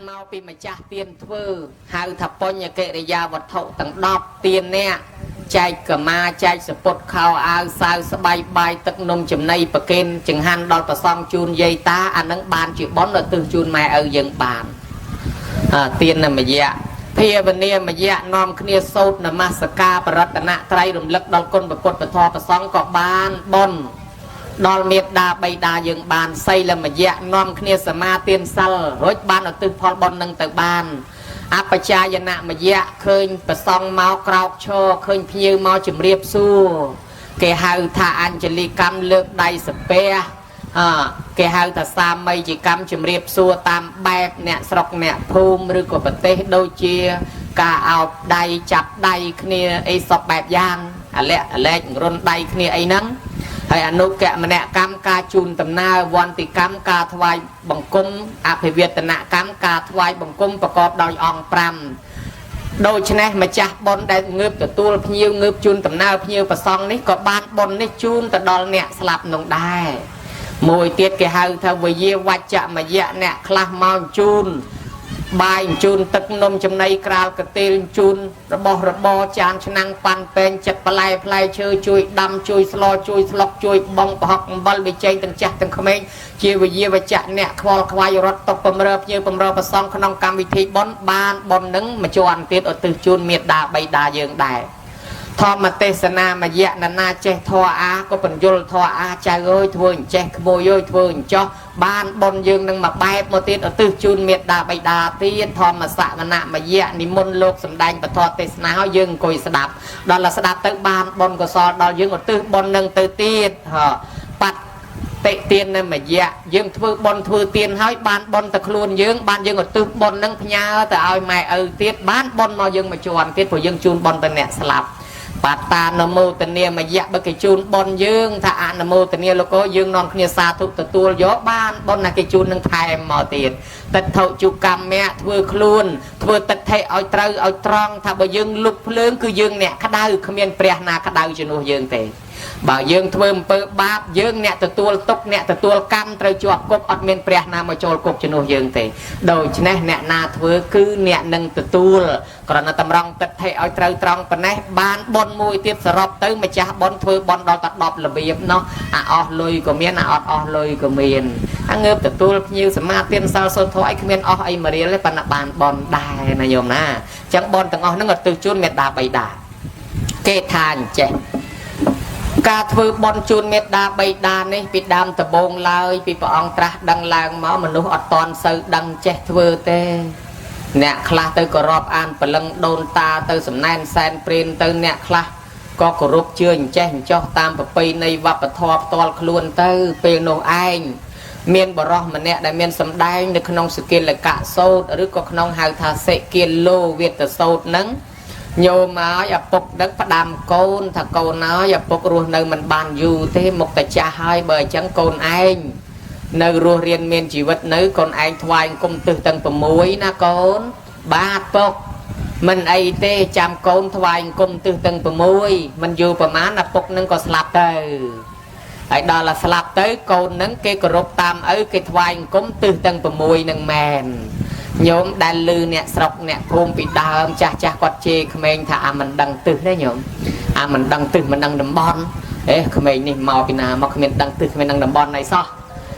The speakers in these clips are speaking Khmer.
mau pi mà cha tiền thưa hai thập bông nhà kệ để gia vật thụ tầng đọp tiền nè chạy cờ ma chạy sport khao ao sao bay bay tật nông chấm này bậc kên chừng han đọt và xong chun dây ta anh nâng bàn chịu bón là từ chun mẹ ở dừng bàn tiền là mà dạ phía bên này mà dạ nom kia sốt là masaka và rất là nạ trai đồng lực đo con và cột và thò và xong có bàn bon đo miệt đa bay đa dừng bàn xây là mà dạ nom kia sa ma tiền sal rồi bàn ở từ phò bon nâng từ bàn áp cha dân nạ mà dạ khơi và xong máu cào cho khơi như máu chìm riệp xu cái hai thà anh chỉ li cam lược đầy sập pe cái hai thà xa mây chỉ cam chìm riệp xu tam bẹp nè sọc nè phum rồi của vật tê đôi chia cả áo đầy chặt đầy kia ấy sọc bẹp giang lẹ rôn đầy kia ấy nắng hay anh nô kẹ mà nè cam ca chun tầm naวันติcam ca thвай bằng cung áp về Việt nè cam ca thвай bằng cungประกอบដោយអង្គ5โดยฉะนั้นម្ចាស់បនដែលងើបទទួលភ្ញៀវងើបជូនដំណើរភ្ញៀវប្រសងនេះក៏បានបននេះជូនទៅដល់អ្នកស្លាប់នោះដែរមួយទៀតគេហៅថាវិយាវច្ចមយៈអ្នកខ្លះមកជូនបាយជូនទឹកនំចំណីក្រាលកទេលជូនរបស់របរចានឆ្នាំងប៉ាន់ពេងចិត្តផ្លែផ្លែឈើជួយដាំជួយស្លជួយស្លុកជួយបងប្រហុកអំបិលវិជ័យទាំងចាស់ទាំងក្មេងជាវិយាវច្ចៈអ្នកខ្វល់ខ្វាយរត់ຕົកបំរើភ្ញៀវបំរើប្រសងក្នុងកម្មវិធីបន់បានបន់នឹងមួយជាន់ទៀតឧទ្ទិសជូនមេត្តាបិតាយើងដែរធម្មទេសនាមយៈណាចេះធរអាក៏បញ្យលធរអាចៅអើយធ្វើអញ្ចេះក្មួយអើយធ្វើអញ្ចោះបានបនយើងនឹងមកបែបមកទៀតឧទ្ទិសជូនមេត្តាបិតាទៀតធម្មសវនមយៈនិមន្តលោកសំដែងពធទេសនាឲ្យយើងអង្គុយស្ដាប់ដល់តែស្ដាប់ទៅបានបនកុសលដល់យើងឧទ្ទិសបននឹងទៅទៀតបាត់តិទាននៅមយៈយើងធ្វើបនធ្វើទានហើយបានបនទៅខ្លួនយើងបានយើងឧទ្ទិសបននឹងផ្ញើទៅឲ្យម៉ែឪទៀតបានបនមកយើងមកជាន់ទៀតព្រោះយើងជូនបនទៅអ្នកស្លាប់បាតានមោទនាមយៈបើគេជូនបនយើងថាអនុមោទនាលោកយើងនាំគ្នាសាធុទទួលយកបានបនណាគេជូននឹងថែមមកទៀតតិដ្ឋុជុកម្មៈធ្វើខ្លួនធ្វើតិដ្ឋិឲ្យត្រូវឲ្យត្រង់ថាបើយើងលុបភ្លើងគឺយើងអ្នកក្តៅគ្មានព្រះណាក្តៅជំនួសយើងទេបើយើងធ្វើអំពើបាបយើងអ្នកទទួលទុកអ្នកទទួលកម្មត្រូវជាប់គុកអត់មានព្រះណាមកចូលគុកជំនួសយើងទេដូច្នេះអ្នកណាធ្វើគឺអ្នកនឹងទទួលគ្រាន់តែតម្រង់តិដ្ឋិឲ្យត្រូវត្រង់ប៉ុណ្ណេះបានបនមួយទៀតសរុបទៅម្ចាស់បនធ្វើបនដល់តែ10របៀបនោះអាអស់លុយក៏មានអាអត់អស់លុយក៏មានអាងើបទទួលភ្ញៀវសមាទានសិលសូត្រធម៌អីគ្មានអស់អីមួយរៀលទេប៉ុន្តែបានបនដែរណាញោមណាអញ្ចឹងបនទាំងអស់ហ្នឹងឧទ្ទិសជូនមេត្តាបិតាគេថាអញ្ចេះការធ្វើបន់ជូនមេត្តាបិតានេះពីដើមដំបូងឡើយពីព្រះអង្គត្រាស់ដឹងឡើងមកមនុស្សអត់តន់សូវដឹងចេះធ្វើទេអ្នកខ្លះទៅគោរពអានព្រលឹងដូនតាទៅសំណែនសែនព្រានទៅអ្នកខ្លះក៏គោរពជឿអញ្ចេះអញ្ចោះតាមប្រពៃណីវប្បធម៌ផ្ទាល់ខ្លួនទៅពេលនោះឯងមានបរិសម្នាក់ដែលមានសម្ដែងនៅក្នុងសកិលកៈសូត្រឬក៏ក្នុងហៅថាសិកិលោវិតសូត្រហ្នឹងញោមឲ្យឪពុកដឹកផ្ដាំកូនថាកូនឲ្យឪពុករស់នៅមិនបានយូរទេមុខតែចាស់ហើយបើអញ្ចឹងកូនឯងនៅរស់រៀនមានជីវិតនៅកូនឯងថ្វាយអង្គមទិសទាំង6ណាកូនបាទពុកមិនអីទេចាំកូនថ្វាយអង្គមទិសទាំង6មិនយូរប្រហែលឪពុកនឹងក៏ស្លាប់ទៅហើយដល់តែស្លាប់ទៅកូននឹងគេគោរពតាមឪគេថ្វាយអង្គមទិសទាំង6នឹងមែនញោមដែលលឺអ្នកស្រុកអ្នកភូមិពីដើមចាស់គាត់ជេរក្មេងថាអាមិនដឹងទិសទេញោមអាមិនដឹងទិសមិនដឹងតំបន់ក្មេងនេះមកពីណាមកគ្មានដឹងទិសគ្មានដឹងតំបន់អីសោះ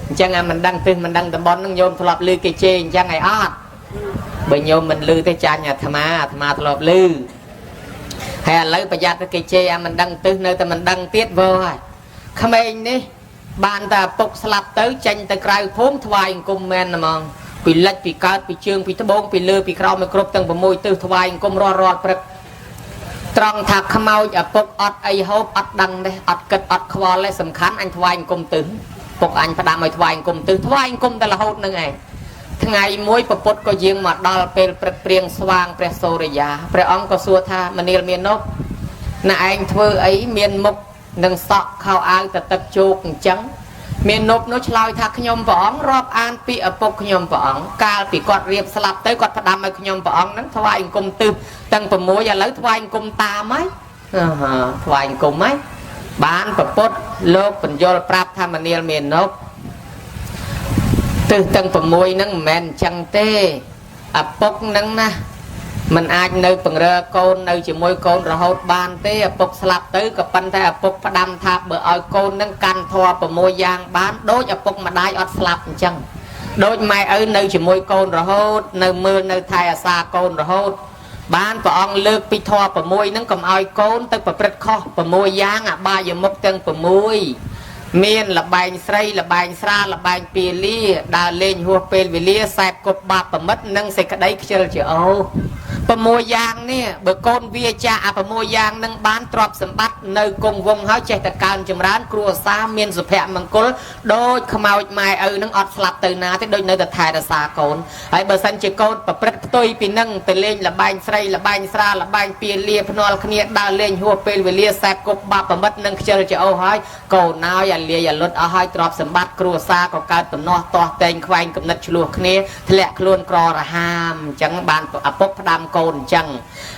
អញ្ចឹងអាមិនដឹងទិសមិនដឹងតំបន់នឹងញោមធ្លាប់លឺគេជេរអញ្ចឹងឯអត់បើញោមមិនលឺទេចាញ់អាត្មាធ្លាប់លឺហើយឥឡូវប្រយ័ត្នគេជេរអាមិនដឹងទិសនៅតែមិនដឹងទៀតវើហើយក្មេងនេះបានតែពុកស្លាប់ទៅចេញទៅក្រៅភូមិថ្វាយអង្គមមែនហ្មងពីលិចពីកើតពីជើងពីត្បូងពីលើពីក្រោមមកគ្រប់ទាំង6ទិសថ្វាយអង្គមរាល់ព្រឹកត្រង់ថាខ្មោចឪពុកអត់អីហូបអត់ដឹងទេអត់គិតអត់ខ្វល់ទេសំខាន់អញថ្វាយអង្គមទិសពុកអញផ្ដាំឲ្យថ្វាយអង្គមទិសថ្វាយអង្គមតែរហូតនឹងឯងថ្ងៃមួយពពុទ្ធក៏យាងមកដល់ពេលព្រឹកព្រៀងស្វាងព្រះសូរិយាព្រះអង្គក៏សួរថាមនាលមាននប់ណែឯងធ្វើអីមានមុខនឹងសក់ខោអាវទៅទឹកជោកអញ្ចឹងមាននប់នោះឆ្លើយថាខ្ញុំព្រះអង្គរាប់អានពីឪពុកខ្ញុំព្រះអង្គកាលពីគាត់រៀបស្លាប់ទៅគាត់ផ្ដាំឲ្យខ្ញុំព្រះអង្គហ្នឹងថ្វាយអង្គមទិសទាំង6ឥឡូវថ្វាយអង្គមតាមហើយថ្វាយអង្គមហើយបានពពុទ្ធលោកបញ្យលប្រាប់ថាមនាលមាននប់ទិសទាំង6ហ្នឹងមិនមែនអញ្ចឹងទេ អាពុកនឹងណាมันអាចនៅបង្រើកូននៅជាមួយកូនរហូតបានទេឪពុកស្លាប់ទៅក៏ប៉ុន្តែឪពុកផ្ដាំថាបើឲ្យកូននឹងកាន់ធម៌6យ៉ាងបានដូចឪពុកម្ដាយអត់ស្លាប់អញ្ចឹងដូចម៉ែឪនៅជាមួយកូនរហូតនៅមើលនៅថែអាសាកូនរហូតបានព្រះអង្គលើកពីធម៌6ហ្នឹងកុំឲ្យកូនទៅប្រព្រឹត្តខុស6យ៉ាងអបាយមុខទាំង6មានលបែងស្រីលបែងស្រាលបែងពាលាដើរលេងហួសពេលវេលាសែបគប់បាបប្រមិតនិងសេចក្តីខ្ជិលច្រអូ6យ៉ាងនេះបើកូនវាចាអា6យ៉ាងនឹងបានទ្រព្យសម្បត្តិនៅគង់វង្សហើយចេះតែកើនចម្រើនគ្រួសារមានសុភមង្គលដូចខ្មោចម៉ែឪនឹងអត់ស្លាប់ទៅណាទេដូចនៅតែថែរក្សាកូនហើយបើសិនជាកូនប្រព្រឹត្តផ្ទុយពីនឹងទៅលេងលបែងស្រីលបែងស្រាលបែងពាលាភ្នាល់គ្នាដើរលេងហួសពេលវេលាសែបគប់បាបប្រមិតនិងខ្ជិលច្រអូហើយកូនណយអាលាយអាលុតអស់ហើយទ្រព្យសម្បត្តិគ្រួសារក៏កើតតំណោះទាស់តែងខ្វែងគំនិតឆ្លោះគ្នាធ្លាក់ខ្លួនក្ររហាមអញ្ចឹងបានឪពុកផ្ដាំកូនអញ្ចឹង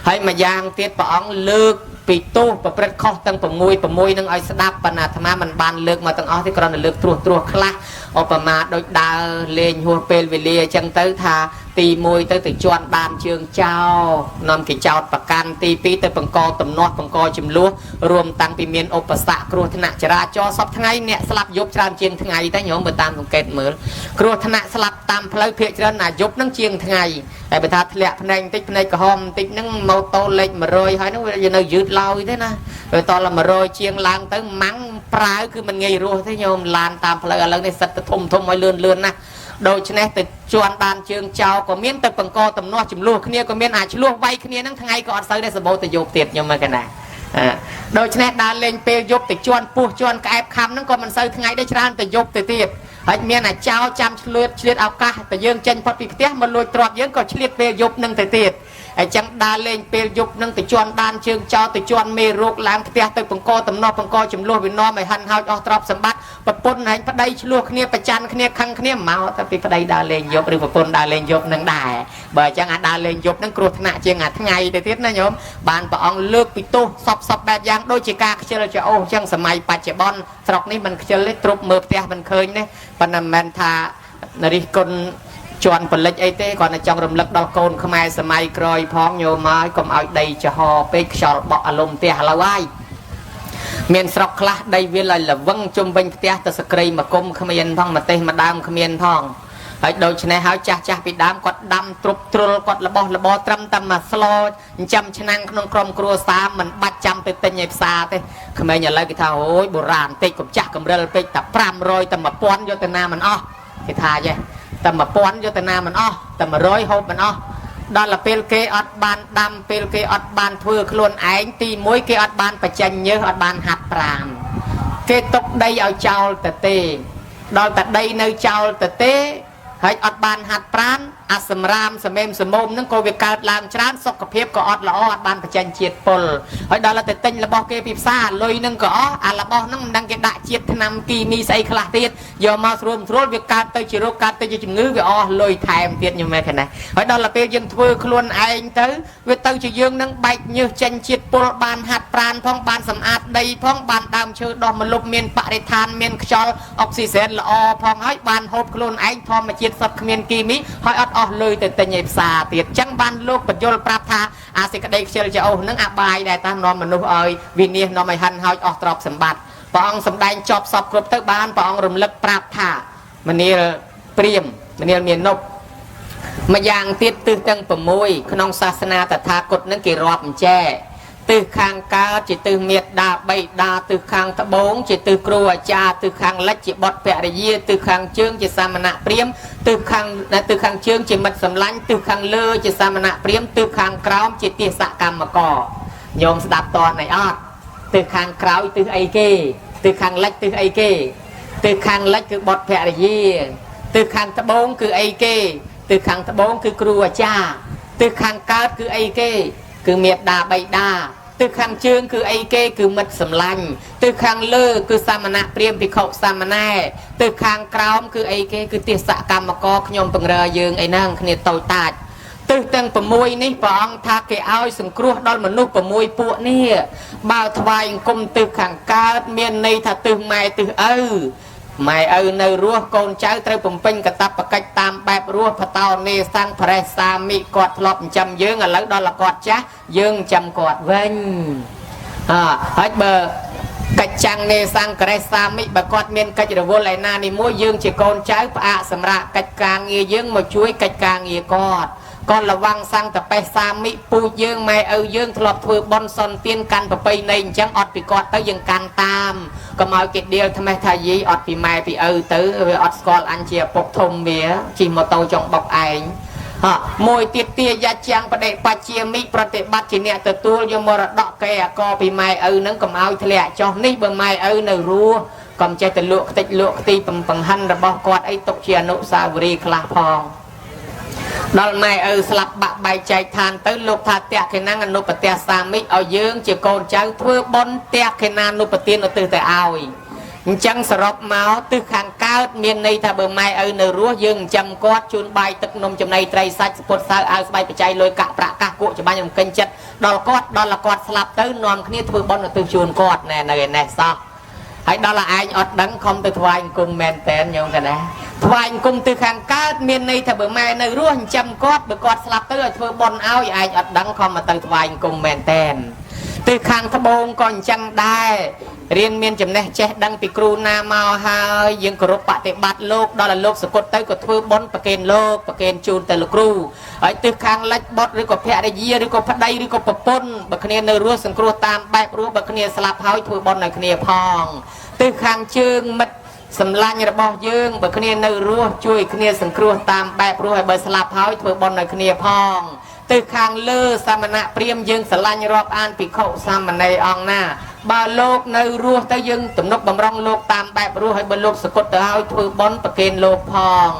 ហើយមួយយ៉ាងទៀតព្រះអង្គលើកពីទោសប្រព្រឹត្តខុសទាំង6នឹងឲ្យស្ដាប់បណ្ណាអាត្មាមិនបានលើកមកទាំងអស់ទេគ្រាន់តែលើកត្រួសខ្លះឧបមាដូចដើរលេងហួសពេលវេលាអញ្ចឹងទៅថាទី1ទៅជន់ដានជើងចោលនាំគេចោតប្រកាន់ទី2ទៅបង្កតំណោះបង្កចំនួនរួមតាំងពីមានឧបសគ្គគ្រោះថ្នាក់ចរាចរណ៍សពថ្ងៃអ្នកស្លាប់យប់ច្រើនជាងថ្ងៃតែញោមបើតាមសង្កេតមើលគ្រោះថ្នាក់ស្លាប់តាមផ្លូវភាគច្រើនណាយប់នឹងជាងថ្ងៃតែបើថាធ្លាក់ភ្នែកបន្តិចភ្នែកក្រហមបន្តិចហ្នឹងម៉ូតូលេខ100ហើយហ្នឹងវានៅយឺតឡើយទេណាបើតដល់100ជាងឡើងទៅម៉ាំងប្រាវគឺមិនងាយរស់ទេញោមឡានតាមផ្លូវឥឡូវនេះសិតទៅធំឲ្យលឿនណាដូច្នេះទៅជន់បានជើងចោលក៏មានទៅបង្កតំណោះចំនួនគ្នាក៏មានអាចឆ្លោះវាយគ្នាហ្នឹងថ្ងៃក៏អត់សូវដែរសម្បូរទៅយប់ទៀតខ្ញុំមើលកណាដូច្នេះដើរលេងពេលយប់ទៅជន់ពោះជន់ក្អែបខំហ្នឹងក៏មិនសូវថ្ងៃដែរច្រើនទៅយប់ទៅទៀតហើយមានអាចោចាំឆ្លៀតឱកាសតែយើងចេញផុតពីផ្ទះមកលួចទ្រព្យយើងក៏ឆ្លៀតពេលយប់ហ្នឹងទៅទៀតអញ្ចឹងដើរលេងពេលយប់នឹងទៅជន់ដានជើងចោលទៅជន់មេរោគឡើងផ្ទះទៅបង្កតំណោះបង្កចំនួនវានាំឲ្យហិនហោចអស់ទ្រព្យសម្បត្តិប្រពន្ធហែងប្តីឆ្លោះគ្នាប្រច័ណ្ឌគ្នាខឹងគ្នាមកទៅពីប្តីដើរលេងយប់ឬប្រពន្ធដើរលេងយប់នឹងដែរបើអញ្ចឹងអាដើរលេងយប់នឹងគ្រោះថ្នាក់ជាងអាថ្ងៃទៅទៀតណាញោមបានព្រះអង្គលើកពីទោសសពបែបយ៉ាងដូចជាការខ្ជិលច្រអូសអញ្ចឹងសម័យបច្ចុប្បន្នស្រុកនេះមិនខ្ជិលទេទ្រពមើលផ្ទះមិនឃើញទេប៉ុន្តែមិនមែនថានរិះគុណជន់ពលិចអីទេគាត់តែចង់រំលឹកដល់កូនខ្មែរសម័យក្រោយផងញោមហើយកុំឲ្យដីចំហពេកខ្យល់បក់អារម្មណ៍ផ្ទះឥឡូវហើយមានស្រុកខ្លះដីវាលឲ្យលវឹងជុំវិញផ្ទះទៅសក្រីមកគុំគ្មានផងម្ទេសម្ដើមគ្មានផងហើយដូច្នេះហើយចាស់ពីដើមគាត់ដាំទ្រុបទ្រុលគាត់របស់របរត្រឹមតែមួយស្លចិញ្ចឹមឆ្នាំងក្នុងក្រុមគ្រួសារមិនបាច់ចាំទៅទិញឯផ្សារទេក្មេងឥឡូវគេថាអូយបុរាណតិចកុំចាស់កំរិលពេកតែ500តែ1000យកទៅណាមិនអស់គេថាចេះតែ1000យកទៅណាមិនអស់តែ100ហូបមិនអស់ដល់ពេលគេអត់បានដាំពេលគេអត់បានធ្វើខ្លួនឯងទី1គេអត់បានបញ្ចេញញើសអត់បានហាត់ប្រាណគេຕົកដីឲ្យចោលទៅទេដល់តែដីនៅចោលទៅទេហើយអត់បានហាត់ប្រាណអាសម្រាមសម្មេមសម្មុំហ្នឹងក៏វាកើតឡើងច្រើនសុខភាពក៏អត់ល្អអត់បានបញ្ចេញជាតិពុលហើយដល់តែទិញរបស់គេពីផ្សារលុយហ្នឹងក៏អស់អារបស់ហ្នឹងមិនដឹងគេដាក់ជាតិថ្នាំគីមីស្អីខ្លះទៀតយកមកស្រួលវាកើតទៅជារោគកើតទៅជាជំងឺវាអស់លុយថែមទៀតខ្ញុំមែនទេណាហើយដល់ពេលយើងធ្វើខ្លួនឯងទៅវាទៅជាយើងនឹងបែកញើសចេញជាតិពុលបានហាត់ប្រាណផងបានសម្អាតដីផងបានដើមឈើដោះមលុបមានបរិស្ថានមានខ្យល់អុកស៊ីហ្សែនល្អផងហើយបានហូបខ្លួនឯងធម្មជាតិសុទ្ធគ្មានគីមីហើយអត់អស់លុយទៅទិញឯផ្សារទៀតអញ្ចឹងបានលោកបញ្យលប្រាប់ថាអាសេចក្តីខ្ជិលច្រអូសនឹងអាបាយដែលតាមនាំមនុស្សឲ្យវិនិច្ឆ័យនាំឲ្យហិនហោចអស់ទ្រព្យសម្បត្តិព្រះអង្គសម្ដែងចប់សពគ្រប់ទៅបានព្រះអង្គរំលឹកប្រាប់ថាមនាលព្រាហ្មណ៍មនាលមាននុបម្យ៉ាងទៀតទិសទាំង6ក្នុងសាសនាតថាគតនឹងគេរាប់អញ្ចែទិសខាងកើតជាទិសមេត្តាបិតាទិសខាងត្បូងជាទិសគ្រូអាចារ្យទិសខាងលិចជាបុត្រភរិយាទិសខាងជើងជាសាមណៈព្រាហ្មណ៍ទិសខាងជើងជាមិត្តសម្លាញ់ទិសខាងលើជាសាមណៈព្រាហ្មណ៍ទិសខាងក្រោមជាទាសកម្មករញោមស្ដាប់តនឯអត់ទិសខាងក្រោយទិសអីគេទិសខាងលិចទិសអីគេទិសខាងលិចគឺបុត្រភរិយាទិសខាងត្បូងគឺអីគេទិសខាងត្បូងគឺគ្រូអាចារ្យទិសខាងកើតគឺអីគេគឺមេត្តាបិតាទិសខាងជើងគឺអីគេគឺមិត្តសម្លាញ់ទិសខាងលើគឺសាមណៈព្រាហ្មណ៍ភិក្ខុសាមណែរទិសខាងក្រោមគឺអីគេគឺទាសកម្មករខ្ញុំបង្រើយើងអីហ្នឹងគ្នាតូចតាចទិសទាំង6នេះព្រះអង្គថាគេឲ្យសង្គ្រោះដល់មនុស្ស6ពួកនេះបើថ្វាយអង្គមទិសខាងកើតមានន័យថាទិសម៉ែទិសឪ ម៉ែឪនៅរស់កូនចៅត្រូវបំពេញកាតព្វកិច្ចតាមបែបរស់បតោនេសាំងប្រេសសាមិគាត់ធ្លាប់ចិញ្ចឹមយើងឥឡូវដល់គាត់ចាស់យើងចិញ្ចឹមគាត់វិញហើយបើកិច្ចចាំងនេសាំងប្រេសសាមិបើគាត់មានកិច្ចរវល់ឯណានេះមួយយើងជាកូនចៅផ្អាកសម្រាប់កិច្ចការងារយើងមកជួយកិច្ចការងារគាត់គាត់ระวังសង្កតបេសាមិពូជយើងម៉ែឪយើងធ្លាប់ធ្វើបន់សនទានកាន់ប្រពៃណីអញ្ចឹងអត់ពីគាត់ទៅយើងកាន់តាមកុំឲ្យគេដៀលថ្មេះថាយីអត់ពីម៉ែពីឪទៅវាអត់ស្គាល់អញជាពុកធំវាជិះម៉ូតូចង់បុកឯងមួយទៀតទាយ៉ាជាងបដិបច្ជាមិប្រតិបត្តិជាអ្នកទទួលយកមរតកកេអកពីម៉ែឪនឹងកុំឲ្យធ្លាក់ចុះនេះបើម៉ែឪនៅរស់កុំចេះតែលក់ខ្ទេចលក់ខ្ទីបង្ហិនរបស់គាត់អីទុកជាអនុស្សាវរីយ៍ខ្លះផងដល់ម៉ែឪស្លាប់បាក់បែកចែកឋានទៅលោកថាតេខេណាអនុបទាសាមិឲ្យយើងជាកូនចៅធ្វើបុណ្យតេខេណានុបទានឧទ្ទិសទៅឲ្យអញ្ចឹងសរុបមកទិសខាងកើតមានន័យថាបើម៉ែឪនៅរស់យើងចិញ្ចឹមគាត់ជូនបាយទឹកនំចំណីត្រីសាច់ពុតសៅអាវស្បែកបច្ច័យលុយកាក់ប្រាក់កាសគក់ច្បាញ់រំកិញចិត្តដល់គាត់ស្លាប់ទៅនាំគ្នាធ្វើបុណ្យឧទ្ទិសជូនគាត់ណែនៅឯនេះសោះហើយដល់ឯងអត់ដឹងខំទៅថ្វាយអង្គមមែនតែនញោមកណាថ្វាយអង្គមទិសខាងកើតមានន័យថាបើម៉ែនៅរស់ចិញ្ចឹមគាត់បើគាត់ស្លាប់ទៅឲ្យធ្វើបុណ្យឲ្យឯងអត់ដឹងខំមកទៅថ្វាយអង្គមមែនតែនទិសខាងត្បូងក៏អញ្ចឹងដែររៀនមានចំណេះចេះដឹងពីគ្រូណាមកហើយយើងគោរពបប្រតិបត្តិលោកដល់លោកសកុតទៅក៏ធ្វើបុណ្យប្រគេនលោកប្រគេនជូនទៅលោកគ្រូហើយទិសខាងលិចបុតឬក៏ភរិយាឬក៏ប្តីឬក៏ប្រពន្ធបើគ្នានៅរស់សង្គ្រោះតាមបែបរស់បើគ្នាស្លាប់ហើយធ្វើបុណ្យឲ្យគ្នាផងទិសខាងជើងមិត្តសម្លាញ់របស់យើងបើគ្នានៅរស់ជួយគ្នាសង្គ្រោះតាមបែបរស់ហើយបើស្លាប់ហើយធ្វើបុណ្យឲ្យគ្នាផងទិសខាងលើសាមណៈព្រាហ្មណ៍យើងស្រឡាញ់រាប់អានភិក្ខុសាមណេរអង្គណាបើលោកនៅរស់ទៅយើងទំនុកបំរុងលោកតាមបែបរស់ហើយបើលោកសកុតទៅហើយធ្វើបុណ្យប្រគេនលោកផង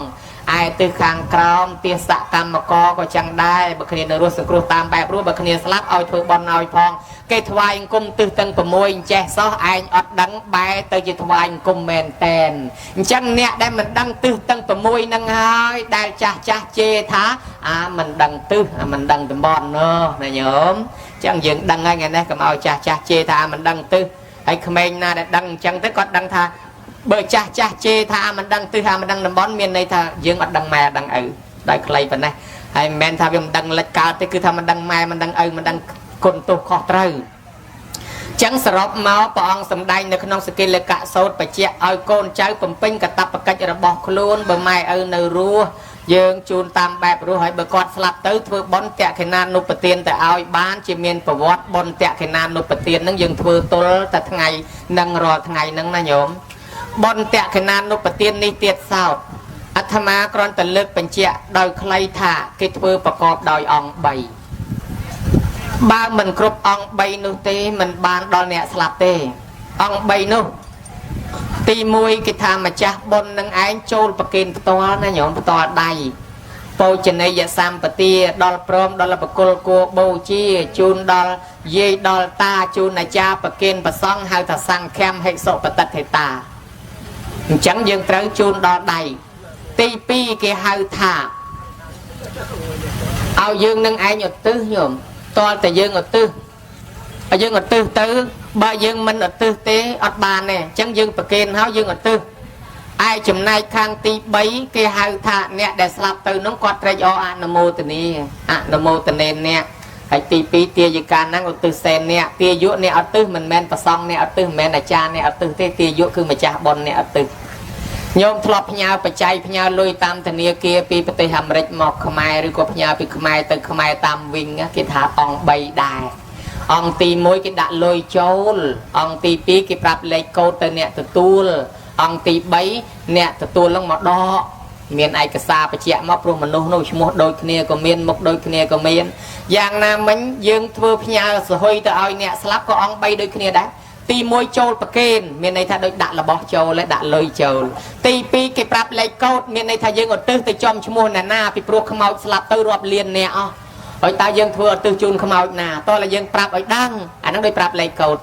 ឯទិសខាងក្រោមទាសកម្មករក៏ចឹងដែរបើគ្នានៅរស់សង្គ្រោះតាមបែបរស់បើគ្នាស្លាប់ឲ្យធ្វើបុណ្យឲ្យផងគេថ្វាយអង្គមទិសទាំង6អញ្ចេះសោះឯងអត់ដឹងបែរទៅជាថ្វាយអង្គមមែនតែនអញ្ចឹងអ្នកដែលមិនដឹងទិសទាំង6ហ្នឹងហើយដែលចាស់ជេរថាមិនដឹងទិសមិនដឹងតំបន់ណោះណាញោមអញ្ចឹងយើងដឹងហើយថ្ងៃនេះកុំឲ្យចាស់ជេរថាមិនដឹងទិសហើយក្មេងណាដែលដឹងអញ្ចឹងទៅគាត់ដឹងថាបើចាស់ជេរថាមិនដឹងទិសថាមិនដឹងតំបន់មានន័យថាយើងអត់ដឹងម៉ែអត់ដឹងឪដោយខ្លីប៉ុណ្ណេះហើយមិនមែនថាវាមិនដឹងលិចកើតទេគឺថាមិនដឹងម៉ែមិនដឹងឪមិនដឹងគុណទោសខុសត្រូវចឹងសរុបមកព្រះអង្គសម្ដែងនៅក្នុងសកិលកៈសោតបច្ចៈឲ្យកូនចៅបំពេញកាតព្វកិច្ចរបស់ខ្លួនបើម៉ែឪនៅរស់យើងជូនតាមបែបរស់ហើយបើគាត់ស្លាប់ទៅធ្វើបុណ្យតេខេណានុបទានទៅឲ្យបានជាមានប្រវត្តិបុណ្យតេខេណានុបទានហ្នឹងយើងធ្វើទល់តែថ្ងៃនឹងរាល់ថ្ងៃហ្នឹងណាញោមបុណ្យតេខេណានុបទាននេះទៀតសោតអាត្មាគ្រាន់តែលើកបញ្ជាក់ដោយខ្លីថាគេធ្វើប្រកបដោយអង្គ3បើមិនគ្រប់អង្គ3នោះទេមិនបានដល់អ្នកស្លាប់ទេអង្គ3នោះទី1គេថាម្ចាស់បុណ្យនឹងឯងចូលប្រគេនផ្ទាល់ណាញោមផ្ទាល់ដៃបូជនីយសម្បទាដល់ព្រមដល់បកុលគួបូជាជូនដល់យាយដល់តាជូនអាចារ្យប្រគេនប្រសង់ហៅថាសង្ឃាមហិសុបតិថេតាអញ្ចឹងយើងត្រូវជូនដល់ដៃទី2គេហៅថាឲ្យយើងនឹងឯងឧទ្ទិសញោមតើតែយើងឧទ្ទិសឲ្យយើងឧទ្ទិសទៅបើយើងមិនឧទ្ទិសទេអត់បានទេអញ្ចឹងយើងប្រគេនហើយយើងឧទ្ទិសឯចំណែកខាងទី3គេហៅថាអ្នកដែលស្លាប់ទៅនោះគាត់ត្រេកអរអនុមោទនាអ្នកហើយទី2ទាយិកាហ្នឹងឧទ្ទិសសែនអ្នកទាយុអ្នកឧទ្ទិសមិនមែនប្រសង់អ្នកឧទ្ទិសមិនមែនអាចារ្យអ្នកឧទ្ទិសទេទាយុគឺម្ចាស់បុណ្យអ្នកឧទ្ទិសញោមធ្លាប់ផ្ញើបច្ច័យផ្ញើលុយតាមធនាគារពីប្រទេសអាមេរិកមកខ្មែរឬក៏ផ្ញើពីខ្មែរទៅខ្មែរតាមវិញគេថាអង្គ3ដែរអង្គទី1គេដាក់លុយចូលអង្គទី2គេប្រាប់លេខកូដទៅអ្នកទទួលអង្គទី3អ្នកទទួលនឹងមកដកមានឯកសារបញ្ជាក់មកព្រោះមនុស្សនោះឈ្មោះដូចគ្នាក៏មានមុខដូចគ្នាក៏មានយ៉ាងណាមិញយើងធ្វើផ្ញើសហុយទៅឲ្យអ្នកស្លាប់ក៏អង្គ3ដូចគ្នាដែរទី1ចូលប្រគេនមានន័យថាដូចដាក់របស់ចូលហើយដាក់លុយចូលទី2គេប្រាប់លេខកូដមានន័យថាយើងឧទ្ទិសទៅចំឈ្មោះអ្នកណាពីព្រោះខ្មោចស្លាប់ទៅរាប់លានអ្នកអស់ហើយតើយើងធ្វើឧទ្ទិសជូនខ្មោចណាតោះតែយើងប្រាប់ឲ្យដឹងអាហ្នឹងដូចប្រាប់លេខកូដ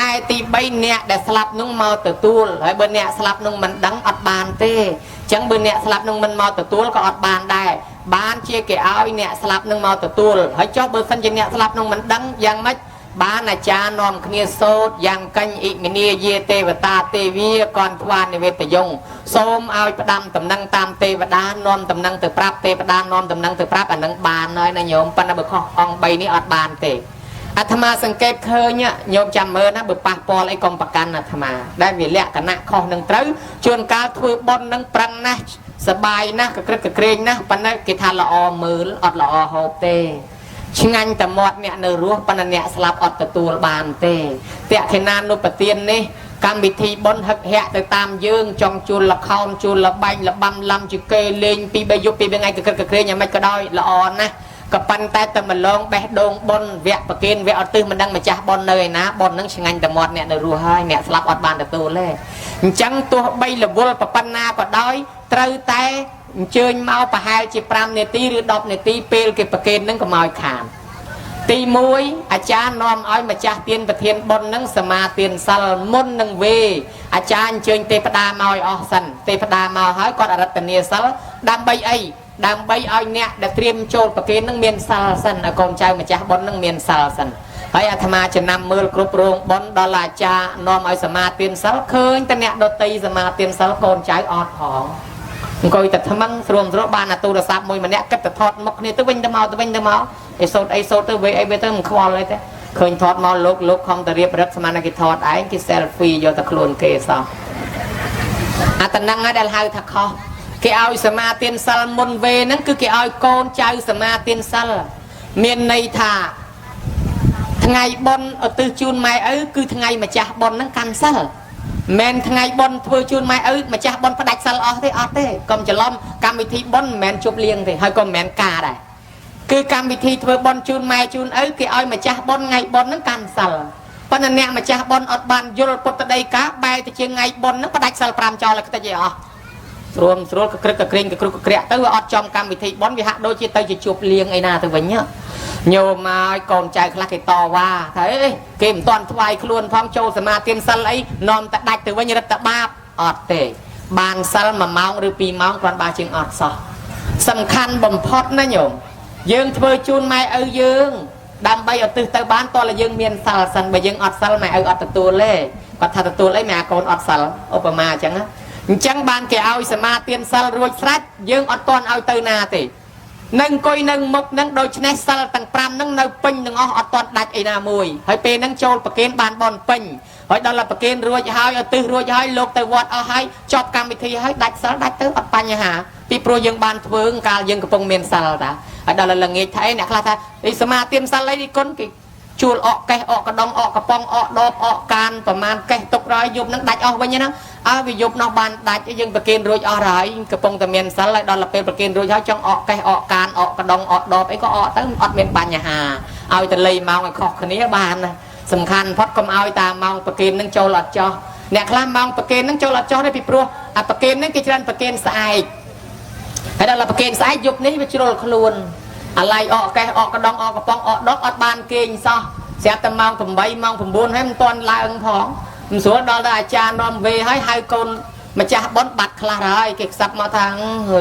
ឯទី3អ្នកដែលស្លាប់នោះមកទទួលហើយបើអ្នកស្លាប់នោះមិនដឹងអត់បានទេអញ្ចឹងបើអ្នកស្លាប់នោះមិនមកទទួលក៏អត់បានដែរបានជាគេឲ្យអ្នកស្លាប់នឹងមកទទួលហើយចុះបើសិនជាអ្នកស្លាប់នោះមិនដឹងយ៉ាងម៉េច បានអាចារ្យនាំគ្នាសូត្រយ៉ាងកញ្ញអ៊ិមិនីយេទេវតាទេវីកនថ្វានិវេតយងសូមឲ្យផ្ដាំតំណែងតាមទេវតានាំតំណែងទៅប្រាប់ទេវតានាំតំណែងទៅប្រាប់អានឹងបានហើយណាញោមប៉ុន្តែបើខុសអង្គ3នេះអត់បានទេអាត្មាសង្កេតឃើញញោមចាំមើលណាបើប៉ះពាល់អីកុំប្រកាន់អាត្មាដែលវាលក្ខណៈខុសនឹងត្រូវជួនកាលធ្វើបុណ្យនឹងប្រឹងណាស់សបាយណាស់កក្រឹកកក្រែងណាស់ប៉ុន្តែគេថាល្អមើលអត់ល្អហូបទេឆ្ងាញ់តែមាត់អ្នកនៅរស់ប៉ុន្តែអ្នកស្លាប់អត់ទទួលបានទេតេខេណានុបទាននេះកម្មវិធីបុណ្យហឹកហាក់ទៅតាមយើងចង់ជួលល្ខោនជួលលបែងលបាំឡំជាគេលេងពី3យប់ពី2ថ្ងៃកក្រឹកកក្រែងយ៉ាងម៉េចក៏ដោយល្អណាស់ក៏ប៉ុន្តែតែម្លងបេះដូងបុណ្យវគ្គប្រគិនវគ្គអត់ទិសមិនដឹងម្ចាស់បុណ្យនៅឯណាបុណ្យនឹងឆ្ងាញ់តែមាត់អ្នកនៅរស់ហើយអ្នកស្លាប់អត់បានទទួលទេអញ្ចឹងទោះបីរវល់ប៉ុណ្ណាក៏ដោយត្រូវតែអញ្ជើញមកប្រហែលជា5នាទីឬ10នាទីពេលគេប្រគិននឹងកុំឲ្យខានទី1អាចារ្យនាំឲ្យម្ចាស់ទានប្រធានបុណ្យនឹងសមាទានសិលមុននឹងវេអាចារ្យអញ្ជើញទេវតាមកឲ្យអស់សិនទេវតាមកហើយគាត់អរតនាសិលដើម្បីអីដើម្បីឲ្យអ្នកដែលត្រៀមចូលប្រគេននឹងមានសិលសិនឲ្យកូនចៅម្ចាស់បុណ្យនឹងមានសិលសិនហើយអាត្មាចំណាំមើលគ្រប់រោងបុណ្យដល់អាចារ្យនាំឲ្យសមាទានសិលឃើញតែអ្នកដតីសមាទានសិលកូនចៅអត់ផងអង្គុយតែថ្មឹងស្រួលបានអាទូរស័ព្ទមួយម្នាក់គិតតែថតមុខគ្នាទៅវិញទៅមកទៅវិញទៅមកអីសូត្រអីសូត្រទៅវេអីវេទៅមិនខ្វល់អីទេឃើញថតមកលោកខំតែរៀបរឹកស្មានតែគេថតឯងគេ selfie យកតែខ្លួនគេសោះអាតំណឹងដែលហៅថាខុសគេឲ្យសមាទានសិលមុនវេហ្នឹងគឺគេឲ្យកូនចៅសមាទានសិលមានន័យថាថ្ងៃបុណ្យឧទ្ទិសជូនម៉ែឪគឺថ្ងៃម្ចាស់បុណ្យហ្នឹងកាន់សិលមិនថ្ងៃបុណ្យធ្វើជូនម៉ែឪម្ចាស់បុណ្យផ្ដាច់សិលអស់ទេអត់ទេកុំច្រឡំកម្មវិធីបុណ្យមិនមែនជប់លៀងទេហើយក៏មិនមែនការដែរគឺកម្មវិធីធ្វើបុណ្យជូនម៉ែជូនឪគេឲ្យម្ចាស់បុណ្យថ្ងៃបុណ្យហ្នឹងកាន់សិលប៉ុន្តែអ្នកម្ចាស់បុណ្យអត់បានយល់ពុទ្ធដីកាបែរទៅជាថ្ងៃបុណ្យហ្នឹងផ្ដាច់សិល5ចោលខ្ទេចឯអស់ស្រួលកក្រឹកកក្រែងកគ្រុកកក្រាក់ទៅវាអត់ចំកម្មវិធីបុណ្យវាហាក់ដូចជាទៅជាជួបលៀងអីណាទៅវិញញោមមកឲ្យកូនចៅខ្លះគេតវ៉ាថាអេគេមិនទាន់ថ្វាយខ្លួនផងចូលសមាទានសិលអីនាំតែដាច់ទៅវិញរឹតតែបាបអត់ទេបានសិល1ម៉ោងឬ2ម៉ោងគ្រាន់បើជាងអត់សោះសំខាន់បំផុតណាញោមយើងធ្វើជូនម៉ែឪយើងដើម្បីឧទ្ទិសទៅបានតើយើងមានសិលសិនបើយើងអត់សិលម៉ែឪអត់ទទួលទេគាត់ថាទទួលអីម៉ែកូនអត់សិលឧបមាអញ្ចឹងណាអញ្ចឹងបានគេឲ្យសមាទានសិលរួចស្រេចយើងអត់ទាន់ឲ្យទៅណាទេនឹងអង្គុយនឹងមុខនឹងដូច្នេះសិលទាំង5នឹងនៅពេញទាំងអស់អត់ទាន់ដាច់អីណាមួយហើយពេលហ្នឹងចូលប្រគេនបានបនពេញហើយដល់តែប្រគេនរួចហើយឧទ្ទិសរួចហើយលោកទៅវត្តអស់ហើយចប់កម្មវិធីហើយដាច់សិលដាច់ទៅអត់បញ្ហាពីព្រោះយើងបានធ្វើកាលយើងកំពុងមានសិលតាហើយដល់ល្ងាចថៃអ្នកខ្លះថាសមាទានសិលអីគុណគេជួលអកកេះអកកដងអកកប៉ុងអកដបអកកានប្រមាណកេះទុកហើយយប់នឹងដាច់អស់វិញហ្នឹងវាយប់នោះបានដាច់យើងប្រគេនរួចអស់ហើយកំពុងតែមានសិលហើយដល់ពេលប្រគេនរួចហើយចង់អកកេះអកកានអកកដងអកដបអីក៏អកទៅអត់មានបញ្ហាឲ្យតែលៃម៉ោងឲ្យខុសគ្នាបានសំខាន់ផុតកុំឲ្យតាម៉ោងប្រគេននឹងចូលអត់ចោះអ្នកខ្លះម៉ោងប្រគេននឹងចូលអត់ចោះទេពីព្រោះអាប្រគេននឹងគេច្រើនប្រគេនស្អែកហើយដល់ប្រគេនស្អែកយប់នេះវាជ្រុលខ្លួនអាឡៃអកកេះអកកដងអកកប៉ុងអកដបអត់បានគេងសោះស្រាប់តែម៉ោង8ម៉ោង9ហើយមិនទាន់ឡើងផងមិនស្រួលដល់តែអាចារ្យនាំវេហើយហៅកូនម្ចាស់បុណ្យបាត់ខ្លះហើយគេខ្សឹបមកថា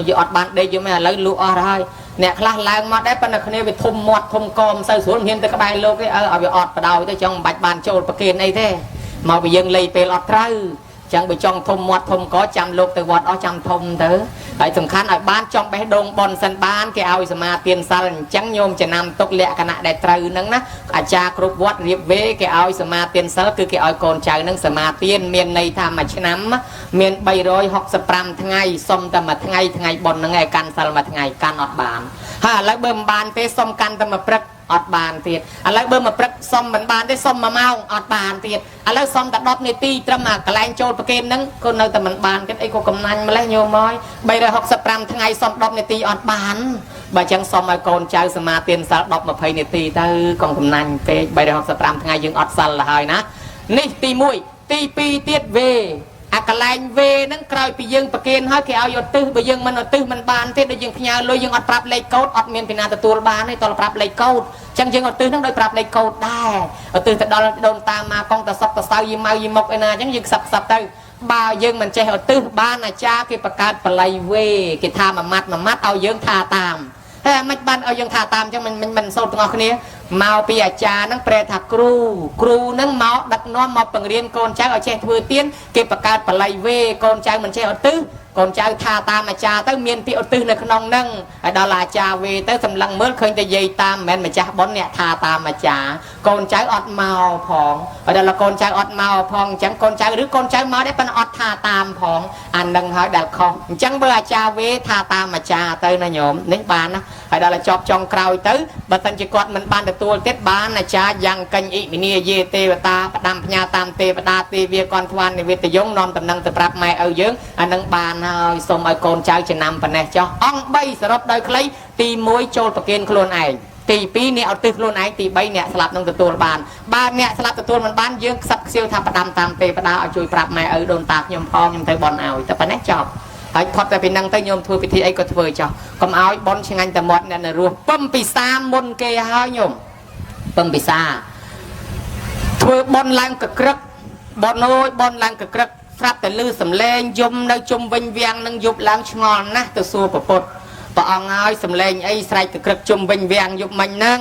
យកអត់បានដេកយំឯឥឡូវលក់អស់ហើយអ្នកខ្លះឡើងមកដែរប៉ុន្តែគ្នាវាធំមាត់ធំកមិនសូវស្រួលមិនហ៊ានទៅក្បែរលោកទេឲ្យវាអត់បដ ாய் ទៅចង់មិនបាច់បានចូលប្រគេនអីទេមកពីយើងលៃពេលអត់ត្រូវចឹងបើចង់ធំមាត់ធំកចាំលោកទៅវត្តអស់ចាំធំទៅហើយសំខាន់ឲ្យបានចំបេះដូងបនសិនបានគេឲ្យសមាទានសិលអញ្ចឹងញោមចំណាំទុកលក្ខណៈដែលត្រូវហ្នឹងណាអាចារ្យគ្រប់វត្តរៀបវេគេឲ្យសមាទានសិលគឺគេឲ្យកូនចៅហ្នឹងសមាទានមានន័យថាមួយឆ្នាំមាន365ថ្ងៃសុំតែមួយថ្ងៃបនហ្នឹងឯងកាន់សិលមួយថ្ងៃកាន់អត់បានហើយឥឡូវបើមិនបានទេសុំកាន់តែមួយព្រឹកអត់បានទៀតឥឡូវបើមកព្រឹកសុំមិនបានទេសុំ1ម៉ោងអត់បានទៀតឥឡូវសុំតែ10នាទីត្រឹមអាកន្លែងចូលប្រគេនហ្នឹងក៏នៅតែមិនបានទៀតអីក៏កំណាញ់ម្លេះញោមហើយ365ថ្ងៃសុំ10នាទីអត់បានបើអញ្ចឹងសុំឲ្យកូនចៅសមាទានសិល10 20នាទីទៅកុំកំណាញ់ពេក365ថ្ងៃយើងអត់សិលទៅហើយណានេះទី1ទី2ទៀតវេអាកន្លែងវេហ្នឹងក្រោយពីយើងប្រគេនហើយគេឲ្យឧទ្ទិសបើយើងមិនឧទ្ទិសមិនបានទេដូចយើងផ្ញើលុយយើងអត់ប្រាប់លេខកូដអត់មានពីណាទទួលបានទេតើប្រាប់លេខកូដអញ្ចឹងយើងឧទ្ទិសហ្នឹងដោយប្រាប់លេខកូដដែរឧទ្ទិសទៅដល់ដូនតាមកកងតសពតសៅយីម៉ៅយីមុកឯណាអញ្ចឹងយើងខ្សឹបទៅបើយើងមិនចេះឧទ្ទិសបានអាចារ្យគេបង្កើតបល័យវេគេថាមួយម៉ាត់ឲ្យយើងថាតាមហើយមិនបានឲ្យយើងថាតាមអញ្ចឹងមិនសូត្រទាំងអស់គ្នា mau piอาจารย์นั่งแปลថាគ្រូនឹងមកដឹកនាំមកបង្រៀនកូនចៅឲ្យចេះធ្វើទៀនគេបង្កើតបល័យវេកូនចៅមិនចេះឧទ្ទិសកូនចៅថាតាមអាចារ្យទៅមានពាក្យឧទ្ទិសនៅក្នុងហ្នឹងហើយដល់អាចារ្យវេទៅសម្លឹងមើលឃើញតែយាយតាមមិនមែនម្ចាស់បុណ្យអ្នកថាតាមអាចារ្យកូនចៅអត់មកផងហើយដល់កូនចៅអត់មកផងអញ្ចឹងកូនចៅឬកូនចៅមកដែរប៉ុន្តែអត់ថាតាមផងអានឹងហើយដែលខុសអញ្ចឹងបើអាចារ្យវេថាតាមអាចារ្យទៅណាញោមនេះបានណាហើយដល់ចប់ចុងក្រោយទៅបើសិនជាគាត់មិនបានទទួលទៀតបានអាចារ្យយ៉ាងកញ្ញអ៊ីវិនាយេទេវតាផ្ដាំផ្ញើតាមទេវតាទេវាកនធ្វាននិវេទយងនាំតំណែងទៅប្រាប់ម៉ែឪយើងអានឹងបានហើយសូមឲ្យកូនចៅចំណាំប៉ុណ្ណេះចុះអង្គ3សរុបដោយខ្លីទី1ចូលប្រគិនខ្លួនឯងទី2អ្នកឧទ្ទិសខ្លួនឯងទី3អ្នកស្លាប់នឹងទទួលបានបើអ្នកស្លាប់ទទួលមិនបានយើងខ្សឹបខ្សៀវថាផ្ដាំតាមទេវតាឲ្យជួយប្រាប់ម៉ែឪដូនតាខ្ញុំផងខ្ញុំទៅបន់ឲ្យតែប៉ុណ្ណេះចប់ហើយផុតតែពីហ្នឹងទៅញោមធ្វើពិធីអីក៏ធ្វើចោះកុំឲ្យបន់ឆ្ងាញ់តែមាត់អ្នកនៅរស់ពឹមពិសាមុនគេហើយញោមពឹមពិសាធ្វើបន់ឡើងកក្រឹកបន់អូយបន់ឡើងកក្រឹកស្រាប់តែលឺសំឡេងយំនៅជុំវិញវាំងនឹងយប់ឡើងឆ្ងល់ណាស់ទៅសួរប្រពុតព្រះអង្គហើយសំឡេងអីស្រែកកក្រឹកជុំវិញវាំងយប់មិញហ្នឹង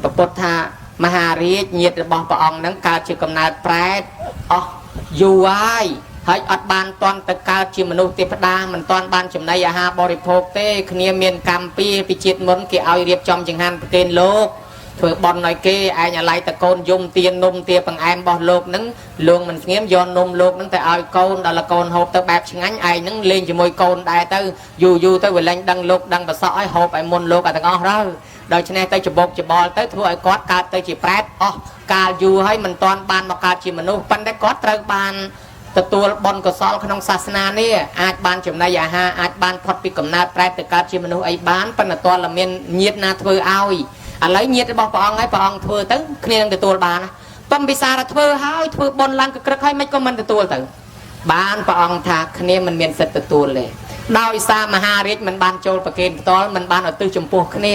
ប្រពុតថាមហារាជញាតិរបស់ព្រះអង្គហ្នឹងកើតជាកំណើតប្រែតអស់យូរហើយអត់បានតន់ទៅកើតជាមនុស្សទេវតាមិនតន់បានចំណីអាហារបរិភោគទេគ្នាមានកម្មពីជាតិមុនគេឲ្យរៀបចំចង្ហាន់ប្រគេនលោកធ្វើបន់ឲ្យគេឯងអាឡ័យតកូនយំទៀននំទាបង្អែមរបស់លោកហ្នឹងលួងមិនស្ងៀមយកនំលោកហ្នឹងទៅឲ្យកូនដល់កូនហូបទៅបែបឆ្ងាញ់ឯងហ្នឹងលេងជាមួយកូនដែរទៅយូរទៅវាលែងដឹងលោកដឹងប្រសក់ឲ្យហូបឲ្យមុនលោកឲ្យទាំងអស់ទៅដូច្នេះទៅច្បុកច្បល់ទៅធ្វើឲ្យគាត់កើតទៅជាប្រែតអស់កាលយូរហើយមិនទាន់បានមកកើតជាមនុស្សប៉ុន្តែគាត់ត្រូវបានទទួលបុណ្យកុសលក្នុងសាសនានេះអាចបានចំណីអាហារអាចបានផុតពីកំណើតប្រែតទៅកើតជាមនុស្សអីបានប៉ុន្តែទាល់តែមានញាតិណាធ្វើឲ្យឥឡូវញាតិរបស់ព្រះអង្គហើយព្រះអង្គធ្វើទៅគ្នានឹងទទួលបានពំពិសារធ្វើហើយធ្វើបុណ្យឡើងកក្រឹកហើយមិនក៏មិនទទួលទៅបានព្រះអង្គថាគ្នាមិនមានសិទ្ធិទទួលទេដោយសារមហារាជមិនបានចូលប្រគេនផ្ទាល់មិនបានឧទ្ទិសចំពោះគ្នា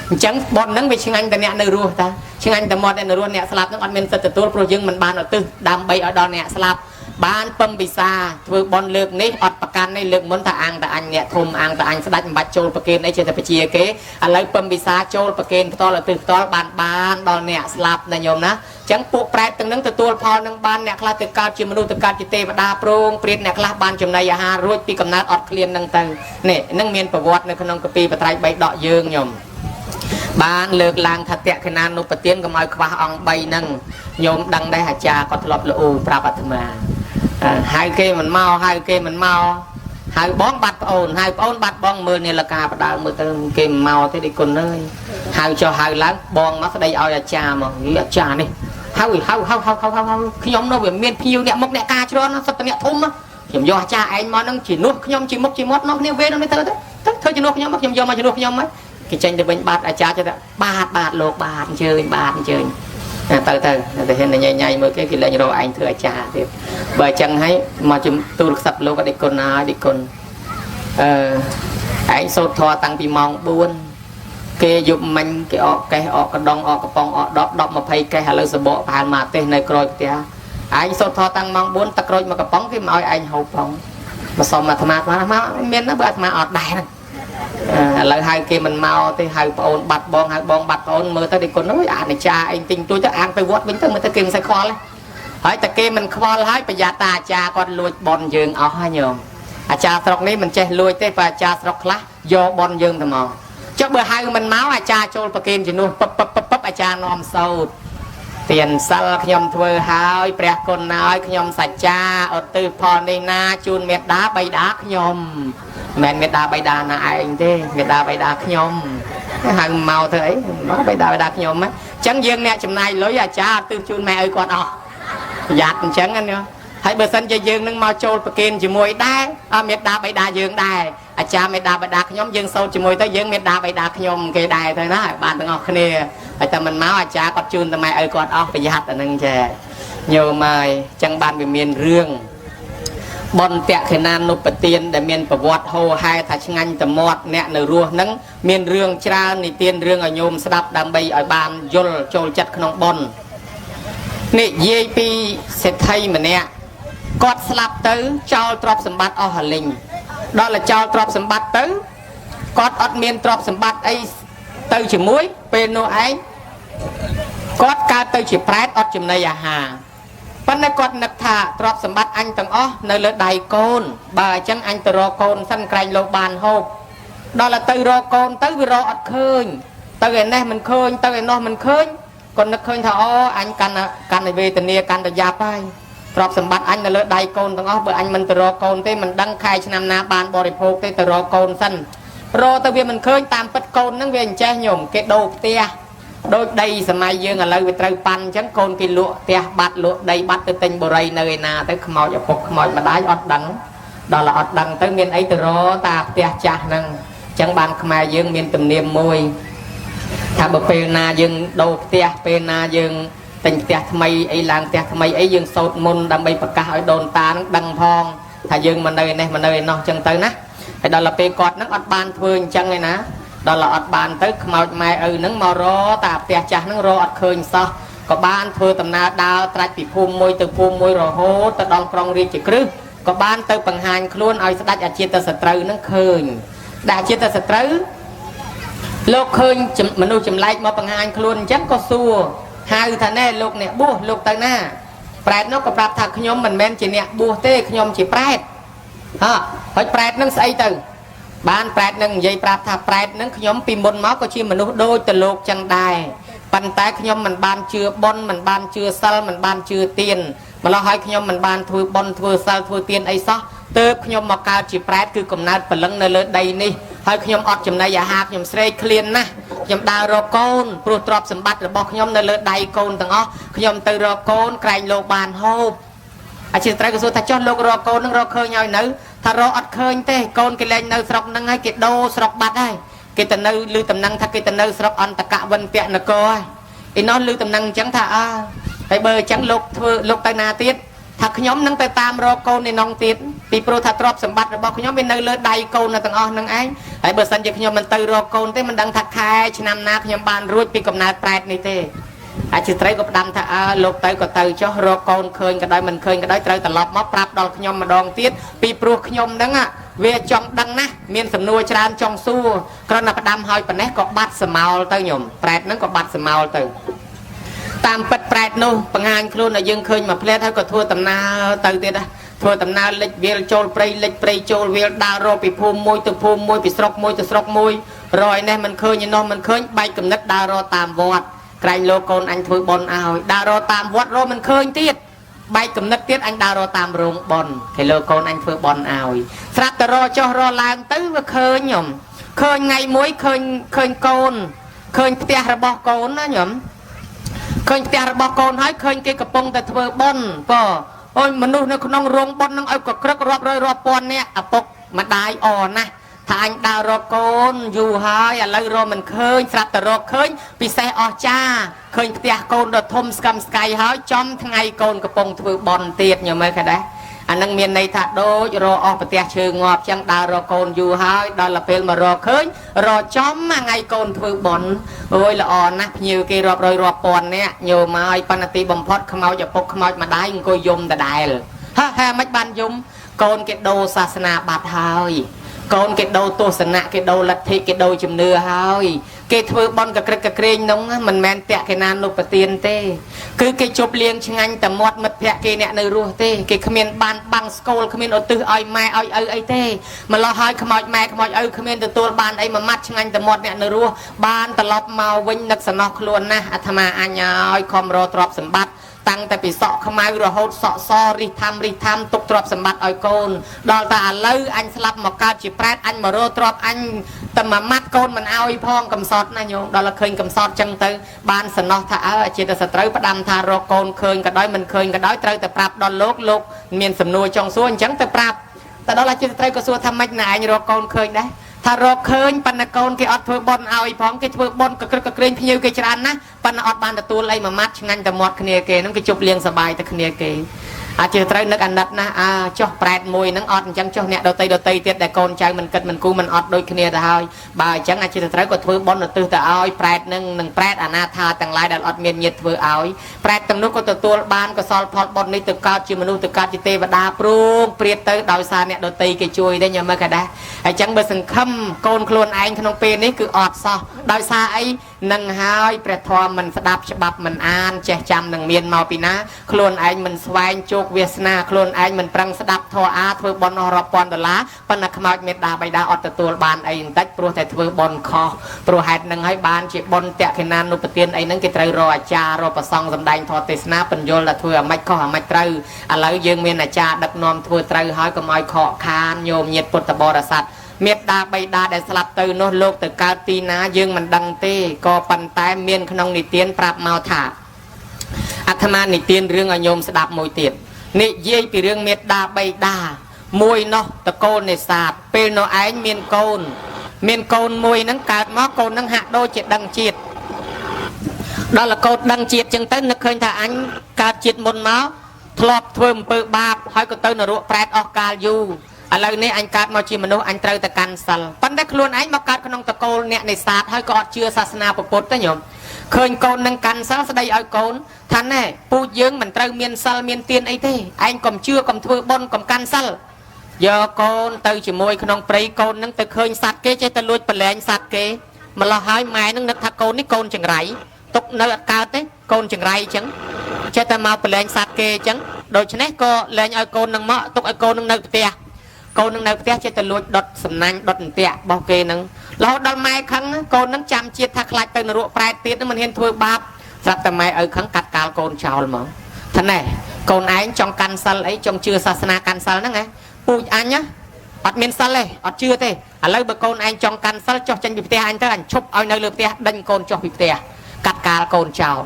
អញ្ចឹងបុណ្យហ្នឹងវាឆ្ងាញ់តែអ្នកនៅរស់តាឆ្ងាញ់តែមាត់អ្នកនៅរស់អ្នកស្លាប់ហ្នឹងអត់មានសិទ្ធិទទួលព្រោះយើងមិនបានឧទ្ទិសដើម្បីឲ្យដល់អ្នកស្លាប់បានពំពិសាធ្វើបន់លើកនេះអត់ប្រកាន់នេះលើកមុនថាអាងតែអញអ្នកធំអាងតែអញស្ដាច់មិនបាច់ចូលប្រគេនអីចេះតែបជាគេឥឡូវពំពិសាចូលប្រគេនផ្ទាល់ឧទ្ទិសផ្ទាល់បានដល់អ្នកស្លាប់ណាញោមណាអញ្ចឹងពួកប្រែតទាំងនឹងទទួលផលនឹងបានអ្នកខ្លះទៅកើតជាមនុស្សទៅកើតជាទេវតាព្រងព្រាតអ្នកខ្លះបានចំណីអាហាររួចពីកំណើតអត់ឃ្លាននឹងទៅនេះនឹងមានប្រវត្តិនៅក្នុងកពីបត្រៃ3ដកយើងញោមបានលើកឡើងថាតក្កណានុបទានកុំឲ្យខ្វះអង្គ3ហ្នឹងញោមដឹងដែរអាចារ្យគាត់ធ្លាប់លូប្រាប់អាត្មាហៅគេមិនមកហៅគេមិនមកហៅបងបាត់ប្អូនហៅប្អូនបាត់បងមើលនាឡិកាបដើមមើលទៅគេមិនមកទេដូចគុណអើយហៅចុះហៅឡើងបងមកស្ដីឲ្យអាចារ្យមកអាចារ្យនេះហៅខ្ញុំនោះវាមានភៀវអ្នកមុខអ្នកការច្រើនសិតតអ្នកធំខ្ញុំយកអាចារ្យឯងមកនឹងជានោះខ្ញុំជាមុខជាមាត់នោះគ្នាវេនោះទៅធ្វើជំនួសខ្ញុំមកខ្ញុំយកមកជំនួសខ្ញុំមកគេចេញទៅវិញបាត់អាចារ្យទៅបាទលោកបាទអញ្ជើញបាទអញ្ជើញទៅហ៊ានញ៉ៃមើលគេលេងរកឯងធ្វើអាចារ្យទៀតបើអញ្ចឹងហើយមកជំទូលខ្សឹបលោកអតិគុណហើយអតិគុណឯងសូត្រធម៌តាំងពីម៉ោង4គេយប់មិញគេអកកេះអកកដងអកកំប៉ុងអក10 20កេះឥឡូវសបកប្រហែលមកទេសនៅក្រោយផ្ទះឯងសូត្រធម៌តាំងម៉ោង4ទឹកក្រូចមកកំប៉ុងគេមកឲ្យឯងហូបផងមកសុំអាត្មាមកមានណាបើអាត្មាអត់ដែរឥឡូវហៅគេមិនមកទេហៅប្អូនបាត់បងហៅបងបាត់ប្អូនមើលទៅទីគុណអើយអានិចាអីទិញទួយទៅអាងទៅវត្តវិញទៅមើលទៅគេមិនសូវខ្វល់ហើយតែគេមិនខ្វល់ហើយប្រយ័ត្នតាអាចារ្យគាត់លួចបនយើងអស់ហើយញោមអាចារ្យស្រុកនេះមិនចេះលួចទេបើអាចារ្យស្រុកខ្លះយកបនយើងទៅមកចុះបើហៅមិនមកអាចារ្យចូលប្រគេនជំនួសពឹបអាចារ្យនាំសោតទានសិលខ្ញុំធ្វើហើយព្រះគុណហើយខ្ញុំសច្ចាឧទ្ទិសផលនេះណាជូនមេត្តាបៃតាខ្ញុំមិនមេត្តាបៃតាណាឯងទេមេត្តាបៃតាខ្ញុំហៅមកធ្វើអីបៃតាខ្ញុំហ្នឹងអញ្ចឹងយើងអ្នកចំណាយលុយអាចារ្យឧទ្ទិសជូនម៉ែឪគាត់អស់ប្រយ័ត្នអញ្ចឹងណាហើយបើសិនជាយើងនឹងមកចូលប្រគេនជាមួយដែរមេត្តាបៃតាយើងដែរអាចារ្យមេត្តាបៃតាខ្ញុំយើងសូត្រជាមួយទៅយើងមេត្តាបៃតាខ្ញុំគេដែរទៅណាបានទាំងអស់គ្នាហើយតែមិនមកអាចារ្យគាត់ជូនតែម៉ែឪគាត់អស់ប្រយ័ត្នអានឹងចាញោមហើយអញ្ចឹងបានវាមានរឿងបនតក្កណានុបទានដែលមានប្រវត្តិហូរហែថាឆ្ងាញ់តមាត់អ្នកនៅរស់ហ្នឹងមានរឿងច្រើននិទានរឿងឲ្យញោមស្ដាប់ដើម្បីឲ្យបានយល់ចូលចិត្តក្នុងបននិយាយពីសេដ្ឋីម្នាក់គាត់ស្លាប់ទៅចោលទ្រព្យសម្បត្តិអស់ហលិញដល់តែចោលទ្រព្យសម្បត្តិទៅគាត់អត់មានទ្រព្យសម្បត្តិអី ទៅជាមួយពេលនោះឯងគាត់កើតទៅជាប្រែតអត់ចំណីអាហារប៉ុន្តែគាត់នឹកថាទ្រព្យសម្បត្តិអញទាំងអស់នៅលើដៃកូនបើអញ្ចឹងអញទៅរកកូនសិនក្រែងលោកបានហូបដល់ទៅរកកូនទៅវារកអត់ឃើញទៅឯនេះមិនឃើញទៅឯនោះមិនឃើញគាត់នឹកឃើញថាអូអញកាន់តែវេទនាកាន់តែយ៉ាប់ហើយទ្រព្យសម្បត្តិអញនៅលើដៃកូនទាំងអស់បើអញមិនទៅរកកូនទេមិនដឹងខែឆ្នាំណាបានបរិភោគទេទៅរកកូនសិនរកទៅវាមិនឃើញតាមពិតកូនហ្នឹងវាអញ្ចេះញោមគេដូរផ្ទះដូចដីសម័យយើងឥឡូវវាត្រូវប៉ាន់អញ្ចឹងកូនគេលក់ផ្ទះបាត់លក់ដីបាត់ទៅទិញបរិយនៅឯណាទៅខ្មោចឪពុកខ្មោចម្ដាយអត់ដឹងដល់អត់ដឹងទៅមានអីទៅរកតាផ្ទះចាស់ហ្នឹងអញ្ចឹងបានខ្មែរយើងមានទំនៀមមួយថាបើពេលណាយើងដូរផ្ទះពេលណាយើងទិញផ្ទះថ្មីអីឡើងផ្ទះថ្មីអីយើងសូត្រមុនដើម្បីប្រកាសឲ្យដូនតានឹងដឹងផងថាយើងមកនៅឯនេះមកនៅឯនោះអញ្ចឹងទៅណាហើយដល់ពេលគាត់នឹងអត់បានធ្វើអញ្ចឹងឯណាដល់អត់បានទៅខ្មោចម៉ែឪនឹងមករតាផ្ទះចាស់នឹងរអត់ឃើញសោះក៏បានធ្វើដំណើរដើរត្រាច់ពីភូមិមួយទៅភូមិមួយរហូតទៅដល់ក្រុងរាជក្រឹសក៏បានទៅបង្ហាញខ្លួនឲ្យស្ដេចអាជាតសត្រូវនឹងឃើញដែលអាជាតសត្រូវលោកឃើញមនុស្សចម្លែកមកបង្ហាញខ្លួនអញ្ចឹងក៏សួរហៅថាណែលោកអ្នកបួសលោកទៅណាប្រែតនោះក៏ប្រាប់ថាខ្ញុំមិនមែនជាអ្នកបួសទេខ្ញុំជាប្រែតហើយប្រែតនឹងស្អីទៅបានប្រែតនឹងនិយាយប្រាប់ថាប្រែតនឹងខ្ញុំពីមុនមកក៏ជាមនុស្សដូចទៅលោកចឹងដែរប៉ុន្តែខ្ញុំមិនបានជឿបុណ្យមិនបានជឿសិលមិនបានជឿទានម្ល៉េះហើយខ្ញុំមិនបានធ្វើបុណ្យធ្វើសិលធ្វើទានអីសោះទើបខ្ញុំមកកើតជាប្រែតគឺកំណើតព្រលឹងនៅលើដីនេះហើយខ្ញុំអត់ចំណីអាហារខ្ញុំស្រេកឃ្លានណាស់ខ្ញុំដើររកកូនព្រោះទ្រព្យសម្បត្តិរបស់ខ្ញុំនៅលើដៃកូនទាំងអស់ខ្ញុំទៅរកកូនក្រែងលោកបានហូបអាជាត្រូវក៏សួរថាចុះលោករកកូននឹងរកឃើញហើយនៅថារកអត់ឃើញទេកូនគេលែងនៅស្រុកហ្នឹងហើយគេដូរស្រុកបាត់ហើយគេទៅនៅឮតំណែងថាគេទៅនៅស្រុកអន្តកវិនពនគរហើយឯនោះឮតំណែងអញ្ចឹងថាហើយបើអញ្ចឹងលោកធ្វើលោកទៅណាទៀតថាខ្ញុំនឹងទៅតាមរកកូនในនងទៀតពីព្រោះថាទ្រព្យសម្បត្តិរបស់ខ្ញុំវានៅលើដៃកូនទាំងអស់នឹងឯងហើយបើសិនជាខ្ញុំមិនទៅរកកូនទេមិនដឹងថាខែឆ្នាំណាខ្ញុំបានរួចពីកំណើតប្រែតនេះទេអាចជាត្រីក៏ផ្ដាំថាលោកទៅក៏ទៅចុះរកកូនឃើញក៏ដោយមិនឃើញក៏ដោយត្រូវត្រឡប់មកប្រាប់ដល់ខ្ញុំម្ដងទៀតពីព្រោះខ្ញុំហ្នឹងវាចង់ដឹងណាស់មានសំណួរច្រើនចង់សួរគ្រាន់តែផ្ដាំឲ្យប៉ុណ្ណេះក៏បាត់សមោលទៅញោមប្រែតហ្នឹងក៏បាត់សមោលទៅតាមពិតប្រែតនោះបង្ហាញខ្លួនឲ្យយើងឃើញមកផ្លែតហើយក៏ធ្វើដំណើរទៅទៀតណាធ្វើដំណើរលិចវាលចូលព្រៃលិចព្រៃចូលវាលដើររកពីភូមិមួយទៅភូមិមួយពីស្រុកមួយទៅស្រុកមួយរយនេះមិនឃើញឯនោះមិនឃើញបែកកំណត់ដើររកតាមវត្តក្រែងលោកកូនអញធ្វើបន់ឲ្យដើររកតាមវត្តរកមិនឃើញទៀតបែកកំណត់ទៀតអញដើររកតាមរោងបន់គេលោកកូនអញធ្វើបន់ឲ្យស្រាប់តែរកចុះរកឡើងទៅវាឃើញញោមឃើញថ្ងៃមួយឃើញកូនឃើញផ្ទះរបស់កូនណាញោមឃើញផ្ទះរបស់កូនហើយឃើញគេកំពុងតែធ្វើបន់ក៏អូយមនុស្សនៅក្នុងរោងបន់នឹងឲ្យកក្រឹករាប់រយរាប់ពាន់នាក់ឪពុកម្ដាយអណាស់ថាអញដើររកកូនយូរហើយឥឡូវរកមិនឃើញស្រាប់តែរកឃើញពិសេសអស្ចារ្យឃើញផ្ទះកូនដ៏ធំស្កឹមស្កៃហើយចំថ្ងៃកូនកំពុងធ្វើបន់ទៀតញោមមើលឃើញដែរអានឹងមានន័យថាដូចរកអស់ប្រទះឈើងាប់ចឹងដើររកកូនយូរហើយដល់ពេលមករកឃើញរកចំថ្ងៃកូនធ្វើបន់អូយល្អណាស់ភ្ញៀវគេរាប់រយរាប់ពាន់នាក់ញោមមកឲ្យបណ្ណទីបំផុតខ្មោចឪពុកខ្មោចម្ដាយអង្គុយយំដដែលហេមិនបានយំកូនគេដូរសាសនាបាត់ហើយកូនគេដូរទស្សនៈគេដូរលទ្ធិគេដូរជំនឿហើយគេធ្វើបន់កក្រឹកកក្រែងនោះមិនមែនតេកេណានុបទានទេគឺគេជប់លៀងឆ្ងាញ់តែមាត់មិត្តភក្តិគេអ្នកនៅរស់ទេគេគ្មានបានបាំងស្គូលគ្មានឧទ្ទិសឲ្យម៉ែឲ្យឪអីទេម្ល៉េះហើយខ្មោចម៉ែខ្មោចឪគ្មានទទួលបានអីមួយម៉ាត់ឆ្ងាញ់តែមាត់អ្នកនៅរស់បានត្រឡប់មកវិញនឹកសំណោះខ្លួនណាស់អាត្មាអញឲ្យខំរកទ្រព្យសម្បត្តិតាំងតែពីសក់ខ្មៅរហូតសក់សរិះthamទុកទ្រព្យសម្បត្តិឲ្យកូនដល់តែឥឡូវអញស្លាប់មកកើតជាប្រែតអញមករកទ្រព្យអញតែមួយម៉ាត់កូនមិនឲ្យផងកំសត់ណាញោមដល់ឃើញកំសត់ចឹងទៅបានសំណោះថាជាតែសត្រូវផ្ដាំថារកកូនឃើញក៏ដោយមិនឃើញក៏ដោយត្រូវតែប្រាប់ដល់លោកមានសំណួរចង់សួរអញ្ចឹងទៅប្រាប់តែដល់ជាត្រូវក៏សួរថាម៉េចណាឯងរកកូនឃើញដែរថារកឃើញប៉ុន្តែកូនគេអត់ធ្វើបន់ឲ្យផងគេធ្វើបន់កក្រឹកកក្រែងភ្ញៀវគេច្រើនណាស់ប៉ុន្តែអត់បានទទួលអីមួយម៉ាត់ឆ្ងាញ់តែមាត់គ្នាគេហ្នឹងគេជប់លៀងសបាយតែគ្នាគេ อาจจะត្រូវនឹកអាណិតណាចុះប្រែតមួយហ្នឹងអត់អញ្ចឹងចុះអ្នកដតីទៀតដែលកូនចៅមិនគិតមិនគូមិនអត់ដូចគ្នាទៅហើយបើអញ្ចឹងអាចត្រូវក៏ធ្វើបុណ្យឧទ្ទិសទៅឲ្យប្រែតនឹងនឹងប្រែតអាណាថាទាំងឡាយដែលអត់មានញាតិធ្វើឲ្យប្រែតទាំងនោះក៏ទទួលបានកុសលផលបុណ្យនេះទៅកើតជាមនុស្សទៅកើតជាទេវតាព្រមព្រាតទៅដោយសារអ្នកដតីគេជួយដែរញោមមើលក៏ដែរអញ្ចឹងបើសង្ឃឹមកូនខ្លួនឯងក្នុងពេលនេះគឺអត់សោះដោយសារអីនឹងហើយព្រះធម៌មិនស្ដាប់ច្បាប់មិនអានចេះចាំនឹងមានមកពីណាខ្លួនឯងមិនស្វែងជោគវាសនាខ្លួនឯងមិនប្រឹងស្ដាប់ធម៌ធ្វើបុណ្យរាប់ពាន់ដុល្លារប៉ុន្តែខ្មោចមេត្តាបិតាអត់ទទួលបានអីបន្តិចព្រោះតែធ្វើបុណ្យខុសព្រោះហេតុនឹងហើយបានជាបុណ្យតក្កិណានុបទានអីហ្នឹងគេត្រូវរកអាចារ្យរកប្រសង់សម្ដែងធម៌ទេសនាបញ្យល់ថាធ្វើអាម៉េចខុសអាម៉េចត្រូវឥឡូវយើងមានអាចារ្យដឹកនាំធ្វើត្រូវហើយកុំឲ្យខកខានញោមញាតិពុទ្ធបរិស័ទមេត្តាបិតាដែលស្លាប់ទៅនោះលោកទៅកើតទីណាយើងមិនដឹងទេក៏ប៉ុន្តែមានក្នុងនិទានប្រាប់មកថាអាត្មានិទានរឿងឲ្យញោមស្ដាប់មួយទៀតនិយាយពីរឿងមេត្តាបិតាមួយនោះតកូលនេសាទពេលនោះឯងមានកូនមួយហ្នឹងកើតមកកូនហ្នឹងហាក់ដូចជាដឹងជាតិដល់កូនដឹងជាតិចឹងទៅនឹកឃើញថាអញកើតជាតិមុនមកធ្លាប់ធ្វើអំពើបាបហើយក៏ទៅនរកប្រែតអស់កាលយូរឥឡូវនេះអញកើតមកជាមនុស្សអញត្រូវតែកាន់សិលប៉ុន្តែខ្លួនឯងមកកើតក្នុងតកូលអ្នកនេសាទហើយក៏អត់ជឿសាសនាពុទ្ធទេញោមឃើញកូននឹងកាន់សិលស្ដីឲ្យកូនថាណែពូជយើងមិនត្រូវមានសិលមានទានអីទេឯងកុំជឿកុំធ្វើបុណ្យកុំកាន់សិលយកកូនទៅជាមួយក្នុងព្រៃកូននឹងទៅឃើញសត្វគេចេះតែលួចប្រឡែងសត្វគេម្លោះហើយម៉ែនឹងនឹកថាកូននេះកូនចង្រៃទុកនៅអត់កើតទេកូនចង្រៃអញ្ចឹងចេះតែមកប្រឡែងសត្វគេអញ្ចឹងដូច្នេះក៏លែងឲ្យកូននឹងមកទុកឲ្យកូននឹងនៅផ្ទះកូននឹងនៅផ្ទះចេះតែលួចដុតសំណាញ់ដុតអន្ទាក់របស់គេនឹងរហូតដល់ម៉ែខឹងកូននឹងចាំជាតិថាខ្លាចទៅនរកប្រែតទៀតមិនហ៊ានធ្វើបាបស្រាប់តែម៉ែឪខឹងកាត់កាលកូនចោលហ្មងថាណែកូនឯងចង់កាន់សិលអីចង់ជឿសាសនាកាន់សិលហ្នឹងហ៎ពូជអញណាអត់មានសិលទេអត់ជឿទេឥឡូវបើកូនឯងចង់កាន់សិលចុះចេញពីផ្ទះអញទៅអញឈប់ឲ្យនៅលើផ្ទះដេញកូនចុះពីផ្ទះកាត់កាលកូនចោល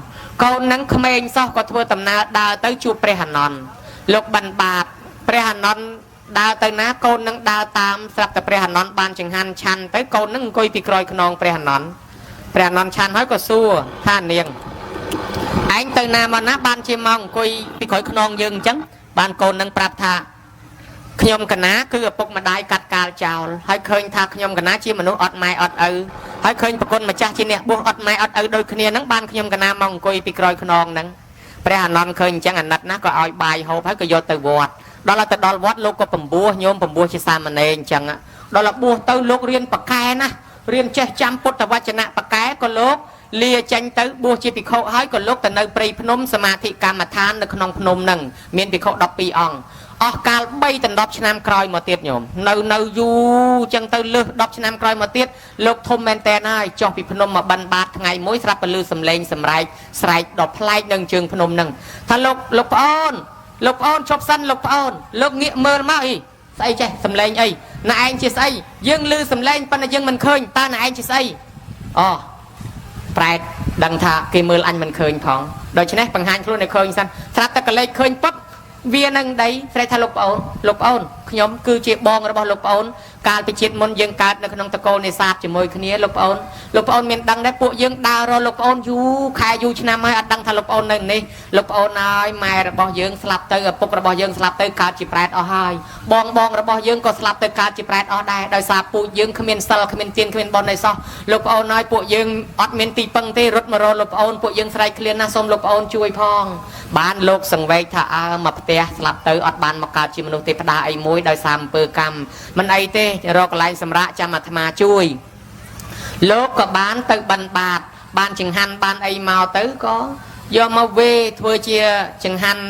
កូននឹងក្មេងសោះក៏ធ្វើដំណើរដើរទៅជួបព្រះអនន្តលោកបានបាតព្រះអនន្តដើរទៅណាកូននឹងដើរតាមស្រាប់តែព្រះអនន្តបានចង្ហាន់ឆាន់ទៅកូននឹងអង្គុយពីក្រោយខ្នងព្រះអនន្តឆាន់ហើយក៏សួរថានាងឯងទៅណាមកណាបានជាមកអង្គុយពីក្រោយខ្នងយើងអញ្ចឹងបានកូននឹងប្រាប់ថាខ្ញុំកណាគឺឪពុកម្ដាយកាត់កាលចោលហើយឃើញថាខ្ញុំកណាជាមនុស្សអត់ម៉ែអត់ឪហើយឃើញប្រគុណម្ចាស់ជាអ្នកបួសអត់ម៉ែអត់ឪដូចគ្នាហ្នឹងបានខ្ញុំកណាមកអង្គុយពីក្រោយខ្នងហ្នឹងព្រះអនន្តឃើញអញ្ចឹងអាណិតណាក៏ឲ្យបាយហូបហើយក៏យកទៅវត្តដល់ទៅដល់វត្តលោកក៏បំពោះញោមបំពោះជាសាមណេរអញ្ចឹងដល់បួសទៅលោករៀនប៉កែណារៀនចេះចាំពុទ្ធវចនៈប៉កែក៏លោកលាចេញទៅបួសជាភិក្ខុហើយក៏លោកទៅនៅព្រៃភ្នំសមាធិកម្មដ្ឋាននៅក្នុងភ្នំហ្នឹងមានភិក្ខុ12អង្គអស់កាល3ដល់10ឆ្នាំក្រោយមកទៀតញោមនៅយូរចឹងទៅលើស10ឆ្នាំក្រោយមកទៀតលោកធំមែនតើហើយចុះពីភ្នំមកបិណ្ឌបាតថ្ងៃមួយស្រាប់តែលឺសំឡេងសម្រែកស្រែកដល់ប្លែកនឹងជើងភ្នំហ្នឹងថាលោកប្អូនជប់សិនលោកប្អូនលោកងាកមើលមកអីស្អីចេះសំឡេងអីណែឯងជាស្អីយើងឮសំឡេងប៉ុន្តែយើងមិនឃើញតើណែឯងជាស្អីអូប្រែតដឹងថាគេមើលអញមិនឃើញផងដូច្នេះបង្ហាញខ្លួនឲ្យឃើញសិនស្រាប់តែកលេចឃើញពុតវានឹងដីស្រែកថាលោកប្អូនខ្ញុំគឺជាបងរបស់លោកប្អូនកាលពីជាតិមុនយើងកើតនៅក្នុងតកូលនេសាទជាមួយគ្នាលោកប្អូនមានដឹងដែរពួកយើងដើររកលោកប្អូនយូរខែយូរឆ្នាំហើយអត់ដឹងថាលោកប្អូននៅនេះលោកប្អូនហើយម៉ែរបស់យើងស្លាប់ទៅឪពុករបស់យើងស្លាប់ទៅកើតជាប្រែតអស់ហើយបងរបស់យើងក៏ស្លាប់ទៅកើតជាប្រែតអស់ដែរដោយសារពូជយើងគ្មានសិលគ្មានទានគ្មានបុណ្យអីសោះលោកប្អូនហើយពួកយើងអត់មានទីពឹងទេរត់មករកលោកប្អូនពួកយើងស្រែកឃ្លានណាសូមលោកប្អូនជួយផងបានលោកសង្វេគថាមកផ្ទះស្លាប់ទៅអត់បានមកកើតជាមនុស្សទេវតាអីមួយដោយសារអំពើកម្មមិនអីទេរកកន្លែងសម្រាកចាំអាត្មាជួយលោកក៏បានទៅបិណ្ឌបាតបានចង្ហាន់បានអីមកទៅក៏យកមកវេធ្វើជាចង្ហាន់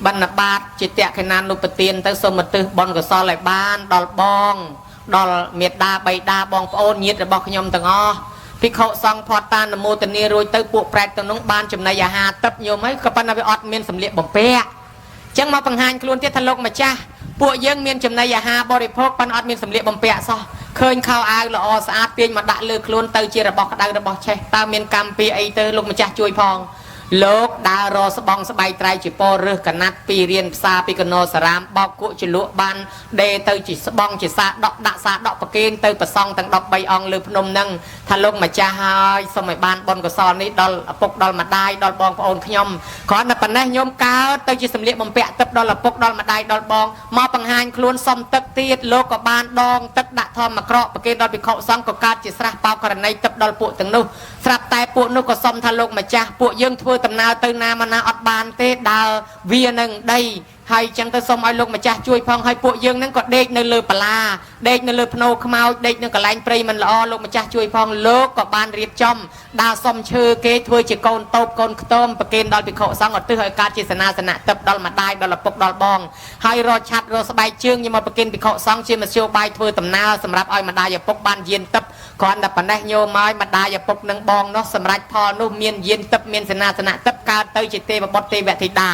បិណ្ឌបាតជាតក្កិណានុបទានទៅសូមឧទ្ទិសបុណ្យកុសលឲ្យបានដល់បងដល់មេត្តាបិតាបងប្អូនញាតិរបស់ខ្ញុំទាំងអស់ភិក្ខុសង្ឃផតតានមោទនារួចទៅពួកប្រែតទាំងនោះបានចំណីអាហារទឹកញោមហើយក៏ប៉ុន្តែវាអត់មានសម្លៀកបំពាក់ចឹងមកបង្ហាញខ្លួនទៀតថាលោកម្ចាស់ពួកយើងមានចំណីអាហារបរិភោគប៉ុន្តែអត់មានសម្លៀកបំពាក់សោះឃើញខោអាវល្អស្អាតទាញមកដាក់លើខ្លួនទៅជារបស់ក្តៅរបស់ឆេះតើមានកម្មពីអីទៅលោកម្ចាស់ជួយផង លោកដើររស្បងស្បៃត្រៃជាពររើសកណាត់ពីរៀនផ្សារពីកណោសារាមបោកគក់ជលក់បានដេទៅជាស្បងជាសាដកដាក់សាដកប្រគេនទៅប្រសងទាំង13អង្គលើភ្នំនឹងថាលោកម្ចាស់ហើយសូមឲ្យបានបុណ្យកុសលនេះដល់ឪពុកដល់ម្ដាយដល់បងប្អូនខ្ញុំគ្រាន់តែប៉ុណ្ណេះញោមកើតទៅជាសម្លៀកបំពាក់ទឹកដល់ឪពុកដល់ម្ដាយដល់បងមកបង្ហាញខ្លួនសុំទឹកទៀតលោកក៏បានដងទឹកដាក់ធម្មក្រកប្រគេនដល់ភិក្ខុសង្ឃក៏កើតជាស្រះបោកករណីទឹកដល់ពួកទាំងនោះស្រាប់តែពួកនោះក៏សុំថាលោកម្ចាស់ពួកយើងធ្វើដំណើរទៅណាមកណាអត់បានទេដើរវានឹងដីហើយចឹងទៅសូមឲ្យលោកម្ចាស់ជួយផងឲ្យពួកយើងនឹងក៏ដេកនៅលើបលាដេកនៅលើភ្នោខ្មោចដេកនៅកន្លែងព្រៃមិនល្អលោកម្ចាស់ជួយផងលោកក៏បានរៀបចំដើរសុំឈើគេធ្វើជាកូនតូបកូនខ្ទមប្រគេនដល់ភិក្ខុសង្ឃឧទ្ទិសឲ្យកើតជាសេនាសនៈទឹកដល់ម្ដាយដល់ឪពុកដល់បងហើយរកឆាត់រកស្បែកជើងយកមកប្រគេនភិក្ខុសង្ឃជាមធ្យោបាយធ្វើដំណើរសម្រាប់ឲ្យម្ដាយឪពុកបានយានទឹកគ្រាន់តែប៉ុណ្ណេះញោមឲ្យម្ដាយឪពុកនឹងបងនោះសម្រាប់ផលនោះមានយានទឹកមានសេនាសនៈទឹកកើតទៅជាទេវបុត្រទេវធីតា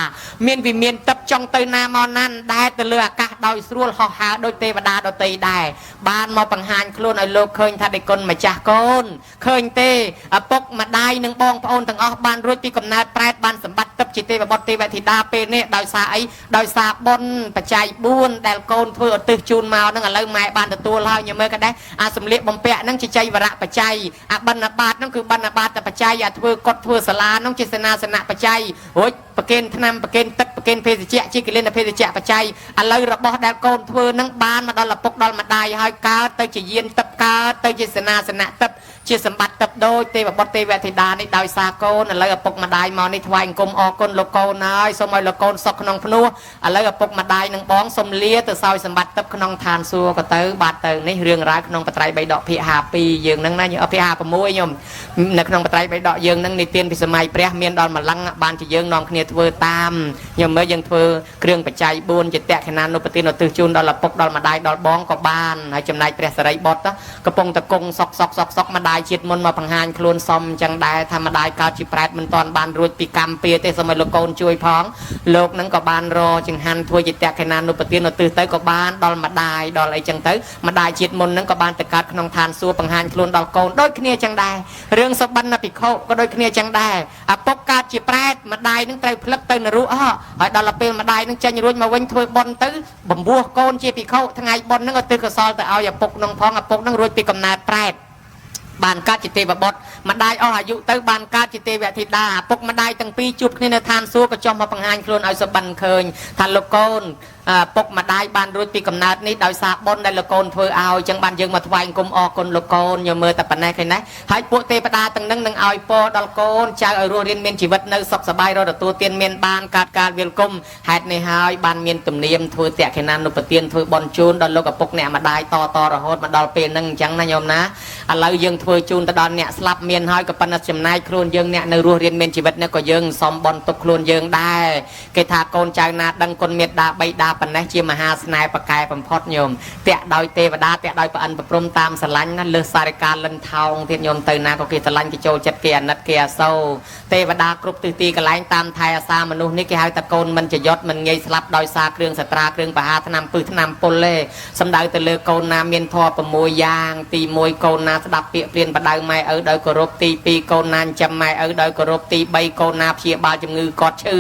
មានវិមានទឹកចង់ទៅណាមកណាន់ដែលទៅលើអាកាសដោយស្រួលហោះហើរដោយទេវតាដទៃដែរបានមកបង្ហាញខ្លួនឲ្យលោកឃើញថាដេគុណម្ចាស់កូនឃើញទេឪពុកម្ដាយនិងបងប្អូនទាំងអស់បានរួចពីកំណើតប្រែតបានសម្បត្តិទឹកជាទេវបុត្រទេវធីតាពេលនេះដោយសារអីដោយសារបុណ្យបច្ច័យ4ដែលកូនធ្វើឧទ្ទិសជូនមកហ្នឹងឥឡូវម៉ែបានទទួលហើយញមើលក៏ដែរអាសម្លៀកបំពាក់ហ្នឹងជាចៃវរៈបច្ច័យអាបណ្ឌបាតហ្នឹងគឺបណ្ឌបាតបច្ច័យអាធ្វើកត់ធ្វើសាលាហ្នឹងជាសេនាសនៈបច្ច័យរួចប្រគេនថ្នាំប្រគេនទឹកប្រគេនភេសជ្ជៈជាគិលានភេសជ្ជៈបច្ច័យឥឡូវរបស់ដែលកូនធ្វើហ្នឹងបានមកដល់ឪពុកដល់ម្ដាយហើយកើតទៅជាយានទឹកកើតទៅជាសេនាសនៈទឹកជាសម្បត្តិទឹកដូចទេវបុត្រទេវធីតានេះដោយសារកូនឥឡូវឪពុកម្ដាយមកនេះថ្វាយអង្គមអរគុណលោកកូនហើយសូមឲ្យលោកកូនសុខក្នុងភ្នោះឥឡូវឪពុកម្ដាយនឹងបងសូមលាទៅសោយសម្បត្តិទឹកក្នុងឋានសួគ៌ក៏ទៅបាទទៅនេះរឿងរ៉ាវក្នុងបត្រៃបៃដកភាគ52យើងហ្នឹងណាភាគ56ខ្ញុំនៅក្នុងបត្រៃបៃដកយើងហ្នឹងនិទានពីសម័យព្រះមានដល់ម្លឹងបានជាយើងនាំគ្នាធ្វើតាមខ្ញុំមើលយើងធ្វើគ្រឿងបច្ច័យ4ជាតក្ខណានុបទានឧទ្ទិសជូនដល់ឪពុកដល់ម្ដាយដល់បងក៏បានហើយចំណែកព្រះសរិបុត្រកំពុងតកងសុកម្ដាយជាតិមុនមកបង្ហាញខ្លួនសមអញ្ចឹងដែរថាម្ដាយកើតជាប្រែតមិនទាន់បានរួចពីកម្មពៀទេសូមឲ្យលោកកូនជួយផងលោកនឹងក៏បានរចង្ហាន់ធ្វើជាតក្ខណានុបទានឧទ្ទិសទៅក៏បានដល់ម្ដាយដល់អីចឹងទៅម្ដាយជាតិមុននឹងក៏បានទៅកើតក្នុងឋានសួគ៌បង្ហាញខ្លួនដល់កូនដូចគ្នាចឹងដែររឿងសុបិនភិក្ខុក៏ដូចគ្នាចឹងដែរឪពុកកើតជាប្រែតម្ដាយនឹងត្រូវផ្លឹកទៅនរកហើយដល់ពេលម្ដាយនឹងចេញរួចមកវិញធ្វើបុណ្យទៅបំពោះកូនជាភិក្ខុថ្ងៃបុណ្យនឹងឧទ្ទិសកុសលទៅឲ្យឪពុកនឹងផងឪពុកនឹងរួចពីកំណើតប្រែតបានកើតជាទេវបុត្រម្ដាយអស់អាយុទៅបានកើតជាទេវធីតាឪពុកម្ដាយទាំងពីរជួបគ្នានៅឋានសួគ៌ក៏ចុះមកបង្ហាញខ្លួនឲ្យសុបិនឃើញថាលោកកូនពុកម្ដាយបានរួចពីកំណើតនេះដោយសារបុណ្យដែលលោកកូនធ្វើឲ្យចឹងបានយើងមកថ្វាយអង្គមអរគុណលោកកូនញមើលតែប៉ុណ្ណេះឃើញណាហើយពួកទេវតាទាំងនឹងនឹងឲ្យពរដល់កូនចៅឲ្យរស់រៀនមានជីវិតនៅសុខសប្បាយរកទទួលទានមានបានកើតការវិលគុំហេតុនេះហើយបានមានទំនៀមធ្វើតក្ខណានុបទានធ្វើបុណ្យជូនដល់លោកឪពុកអ្នកម្ដាយតរហូតមកដល់ពេលហ្នឹងអញ្ចឹងណាញោមណាឥឡូវយើងធ្វើជូនទៅដល់អ្នកស្លាប់មានហើយក៏ប៉ុន្តែចំណាយខ្លួនយើងអ្នកនៅរស់រៀនមានជីវិតនេះក៏យើងសំបុណ្យទុកខ្លួនយើងដែរគេថាកូនចៅណាដឹងគុណមេត្តាបីតាប៉ុណ្ណេះជាមហាស្នេហ៍ប្រកែបំផុតញោមតាក់ដោយទេវតាតាក់ដោយប្រអិនប្រព្រំតាមស្រឡាញ់ណាលើសសារិកាលិនថោងទៀតញោមទៅណាក៏គេស្រឡាញ់គេចូលចិត្តគេអាណិតគេអាសូរទេវតាគ្រប់ទិសទីកន្លែងតាមថែអាសាមនុស្សនេះគេហៅថាកូនមិនចយត់មិនងាយស្លាប់ដោយសារគ្រឿងសត្រាគ្រឿងបហាថ្នាំពឹសថ្នាំពុលទេសំដៅទៅលើកូនណាមានធម៌6យ៉ាងទី1កូនណាស្ដាប់ពាក្យព្រានបដៅម៉ែឪដោយគោរពទី2កូនណាចិញ្ចឹមម៉ែឪដោយគោរពទី3កូនណាព្យាបាលជំងឺគាត់ឈឺ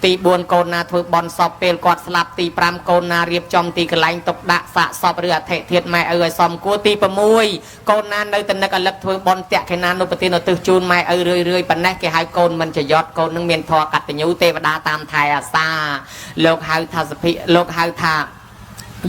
ទី4កូនណាធ្វើបន់សពពេលគាត់ស្លាប់ទី5កូនណារៀបចំទីកន្លែងទុកដាក់សាកសពឬអធិធាតុម៉ែឪឲ្យសមគួរទី6កូនណានៅតែនឹកអលឹកធ្វើបន់តក្ខណានុបទានឧទ្ទិសជូនម៉ែឪរឿយប៉ុណ្ណេះគេហៅកូនមិនចយត់កូននឹងមានធម៌កតញ្ញូទេវតាតាមថែអាសាលោកហៅថាសភិលោកហៅថា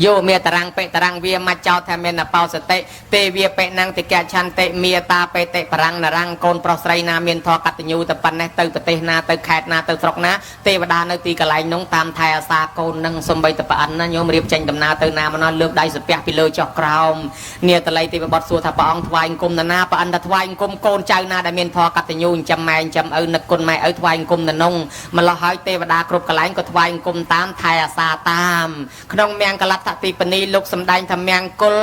យោមេតរាំងបេតរាំងវាមកចោតថាមានបោសតិទេវាបេណੰតិកឆន្តិមេតាបេតិបរាំងនរាំងកូនប្រុសស្រីណាមានធម៌កតញ្ញូទៅប៉ុណ្ណេះទៅប្រទេសណាទៅខេត្តណាទៅស្រុកណាទេវតានៅទីកន្លែងនោះតាមថែអាសាកូននឹងសំបីតប្រអិនណាញោមរៀបចេញដំណើរទៅណាមកណាលើកដៃសំពះពីលើចុះក្រោមនាតល័យទេវបុត្រសួរថាព្រះអង្គថ្វាយអង្គមណាប្រអិនថាថ្វាយអង្គមកូនចៅណាដែលមានធម៌កតញ្ញូចិញ្ចឹមម៉ែចិញ្ចឹមឪនឹកគុណម៉ែឪថ្វាយអង្គមនៅនោះម្លោះហើយទេវតាគ្រប់កន្លែងក៏ថ្វាយអង្គមតាមថែអាសាតាមក្នុងមៀងកល ថតិបនីលោកសំដែងថាមង្គល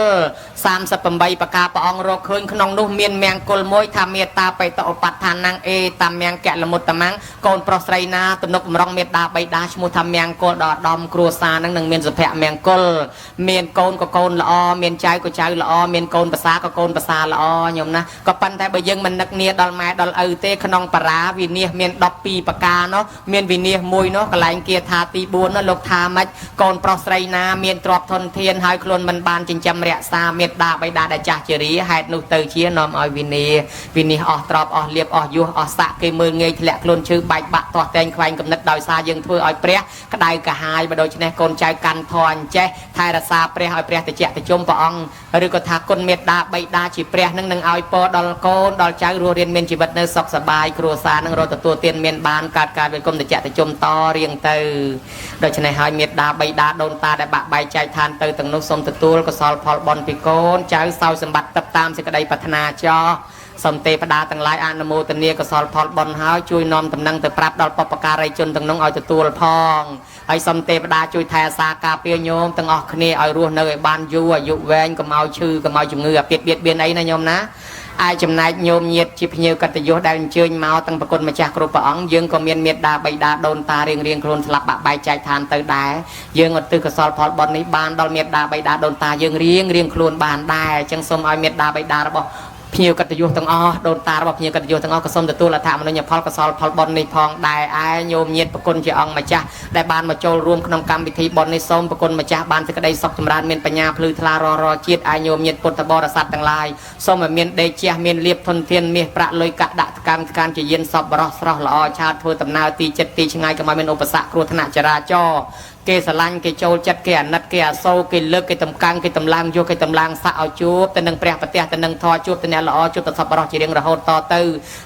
38ប្រការព្រះអង្គរកឃើញក្នុងនោះមានមង្គលមួយថាមេត្តាបេតឧបដ្ឋានังអេតាមមង្គលមុតតមੰកូនប្រុសស្រីណាទំនុកម្រងមេត្តាបៃតាឈ្មោះថាមង្គលដល់ដំគ្រួសារនឹងនឹងមានសុភមង្គលមានកូនក៏កូនល្អមានចៅក៏ចៅល្អមានកូនប្រសាក៏កូនប្រសាល្អញោមណាក៏ប៉ុន្តែបើយើងមិននឹកនាដល់ម៉ែដល់ឪទេក្នុងបារាវិនិច្ឆ័យមាន12ប្រការនោះមានវិនិច្ឆ័យមួយនោះកន្លែងគាថាទី4នោះលោកថាម៉េចកូនប្រុសស្រីណាមានទ្រព្យធនធានហើយខ្លួនមិនបានចិញ្ចឹមរក្សាមេត្តាបិតាដែលចាស់ជរាហេតុនោះទៅជានាំឲ្យវិនិច្ឆ័យអស់ទ្រព្យអស់លៀបអស់យុះអស់ស័ក្តិគេមើលងាយធ្លាក់ខ្លួនឈឺបែកបាក់ទាស់តែងខ្វែងកំណត់ដោយសារយើងធ្វើឲ្យព្រះក្តៅកាហាយបើដូច្នេះកូនចៅកាន់ធម៌អញ្ចេះថែរក្សាព្រះឲ្យព្រះតិចតិជុំព្រះអង្គឬក៏ថាគុណមេត្តាបិតាជាព្រះនឹងឲ្យពរដល់កូនដល់ចៅរស់រៀនមានជីវិតនៅសុខសប្បាយគ្រួសារនឹងរកទទួលទានមានបានកើតការវិគុំតិចតិជុំតរៀងទៅដូច្នេះហើយមេត្តាបិតាដូនតាដែលបាក់បែកចែកឋានទៅទាំងនោះសូមទទួលកុសលផលបុណ្យពីកូនចៅសោយសម្បត្តិទឹកតាមសេចក្តីប្រាថ្នាចោសូមទេវតាទាំងឡាយអនុមោទនាកុសលផលបុណ្យហើយជួយនាំដំណឹងទៅប្រាប់ដល់បុព្វការីជនទាំងនោះឲ្យទទួលផងហើយសូមទេវតាជួយថែអាសាការពារញោមទាំងអស់គ្នាឲ្យរស់នៅឲ្យបានយូរអាយុវែងកុំឲ្យឈឺកុំឲ្យជំងឺអាពាធបៀតបៀនអីណាញោមណាអាចចំណែកញោមញាតជាភ្ញៀវកតញ្ញុដែលអញ្ជើញមកទាំងប្រគុណម្ចាស់គ្រប់ព្រះអង្គយើងក៏មានមេត្តាបិតាដូនតារៀងខ្លួនស្លាប់បាក់បែកចែកឋានទៅដែរយើងឧទ្ទិសកុសលផលបុណ្យនេះបានដល់មេត្តាបិតាដូនតាយើងរៀងខ្លួនបានដែរអញ្ចឹងសូមឲ្យមេត្តាបិតារបស់ភ្ញៀវកតញ្ញុទាំងអស់ដូនតារបស់ភ្ញៀវកតញ្ញុទាំងអស់ក៏សូមទទួលអត្ថមនុញ្ញផលកុសលផលបុណ្យនេះផងដែរឯញោមញាតប្រគុណជាអង្គម្ចាស់ដែលបានមកចូលរួមក្នុងកម្មវិធីបុណ្យនេះសូមប្រគុណម្ចាស់បានសេចក្តីសុខចម្រើនមានបញ្ញាភ្លឺថ្លារជាតិឯញោមញាតពុទ្ធបរិស័ទទាំងឡាយសូមឲ្យមានដេកជះមានលៀបធនធានមាសប្រាក់លុយកាក់ដាក់កម្មជាយានសពបរោះស្រស់ល្អឆាតធ្វើដំណើរទីចិត្តទីឆ្ងាយកុំឲ្យមានឧបសគ្គគ្រោះថ្នាក់ចរាចរណ៍គេស្រឡាញ់គេចូលចិត្តគេអាណិតគេអាសូរគេលើកគេតម្កាំងគេតម្លើងយកគេតម្លើងសាក់ឲ្យជួបទៅនឹងព្រះប្រទេសទៅនឹងធរជួបទៅអ្នកល្អជួបទៅសពបរោះជារៀងរហូតតទៅ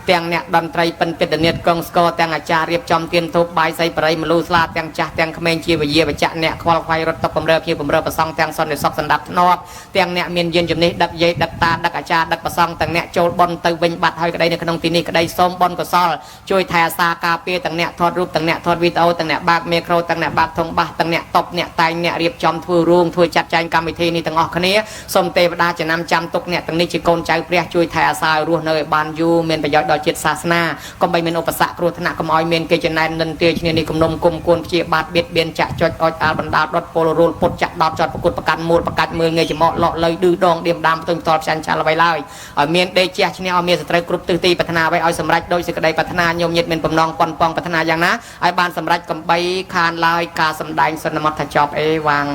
ទាំងអ្នកតន្ត្រីពិនពិតនិតកងស្គរទាំងអាចារ្យរៀបចំទានធូបបាយសីបរិយមលូស្លាទាំងចាស់ទាំងក្មេងជាវិជាបច្ចៈអ្នកខ្វល់ខ្វាយរត់តុបំរើភ្ញៀវបំរើប្រសង់ទាំងសន្តិសុខសណ្ដាប់ធ្នាប់ទាំងអ្នកមានយានជំនិះដឹកយាយដឹកតាដឹកអាចារ្យដឹកប្រសង់ទាំងអ្នកចូលបន់ទៅវិញបាត់ហើយក្តីនៅក្នុងទីនេះក្តីសូមបន់កុសលជួយថែអាសាការពារទាំងអ្នកថតរូបទាំងអ្នកថតវីដេអូទាំងអ្នកបាកមេក្រូទាំងអ្នកបាកធំបាសទាំងអ្នកតបអ្នកតែងអ្នករៀបចំធ្វើរួមធ្វើចាត់ចែងកម្មវិធីនេះទាំងអស់គ្នាសូមទេវតាចំណាំចាំទុកអ្នកទាំងនេះជាកូនចៅព្រះជួយថែអាសាឲ្យរស់នៅឲ្យបានយូរមានប្រយោជន៍ដល់ជាតិសាសនាកុំបីមានឧបសគ្គគ្រោះថ្នាក់កុំឲ្យមានគេចំណែននិន្ទាឈ្នានេះគំនុំគុំគួនព្យាបាទបៀតបៀនចាក់ចុចអុចអាលបណ្ដាលដុតពលរੂលពុតចាក់ដតចត់ប្រគុតប្រកាន់មូលប្រកាច់មើលងាយចំអកលក់លុយឌឺដងឌៀមដាមផ្ទុំតលផ្សាញ់ឆាលអ្វីឡើយឲ្យមានដេកជះឈ្នះឲ្យមានសត្រូវគ្រប់ទិសទីប្រាថ្នាអ្វីឲ្យសម្រេចដោយសេចក្តីប្រាថ្នាញោមញាតមានបំណងប៉ុនប៉ងប្រាថ្នាយ៉ាងណាឲ្យបានសម្រេចកំបីខានឡើយការសម្ដែងសន្មតថាចប់អេវ៉ាំង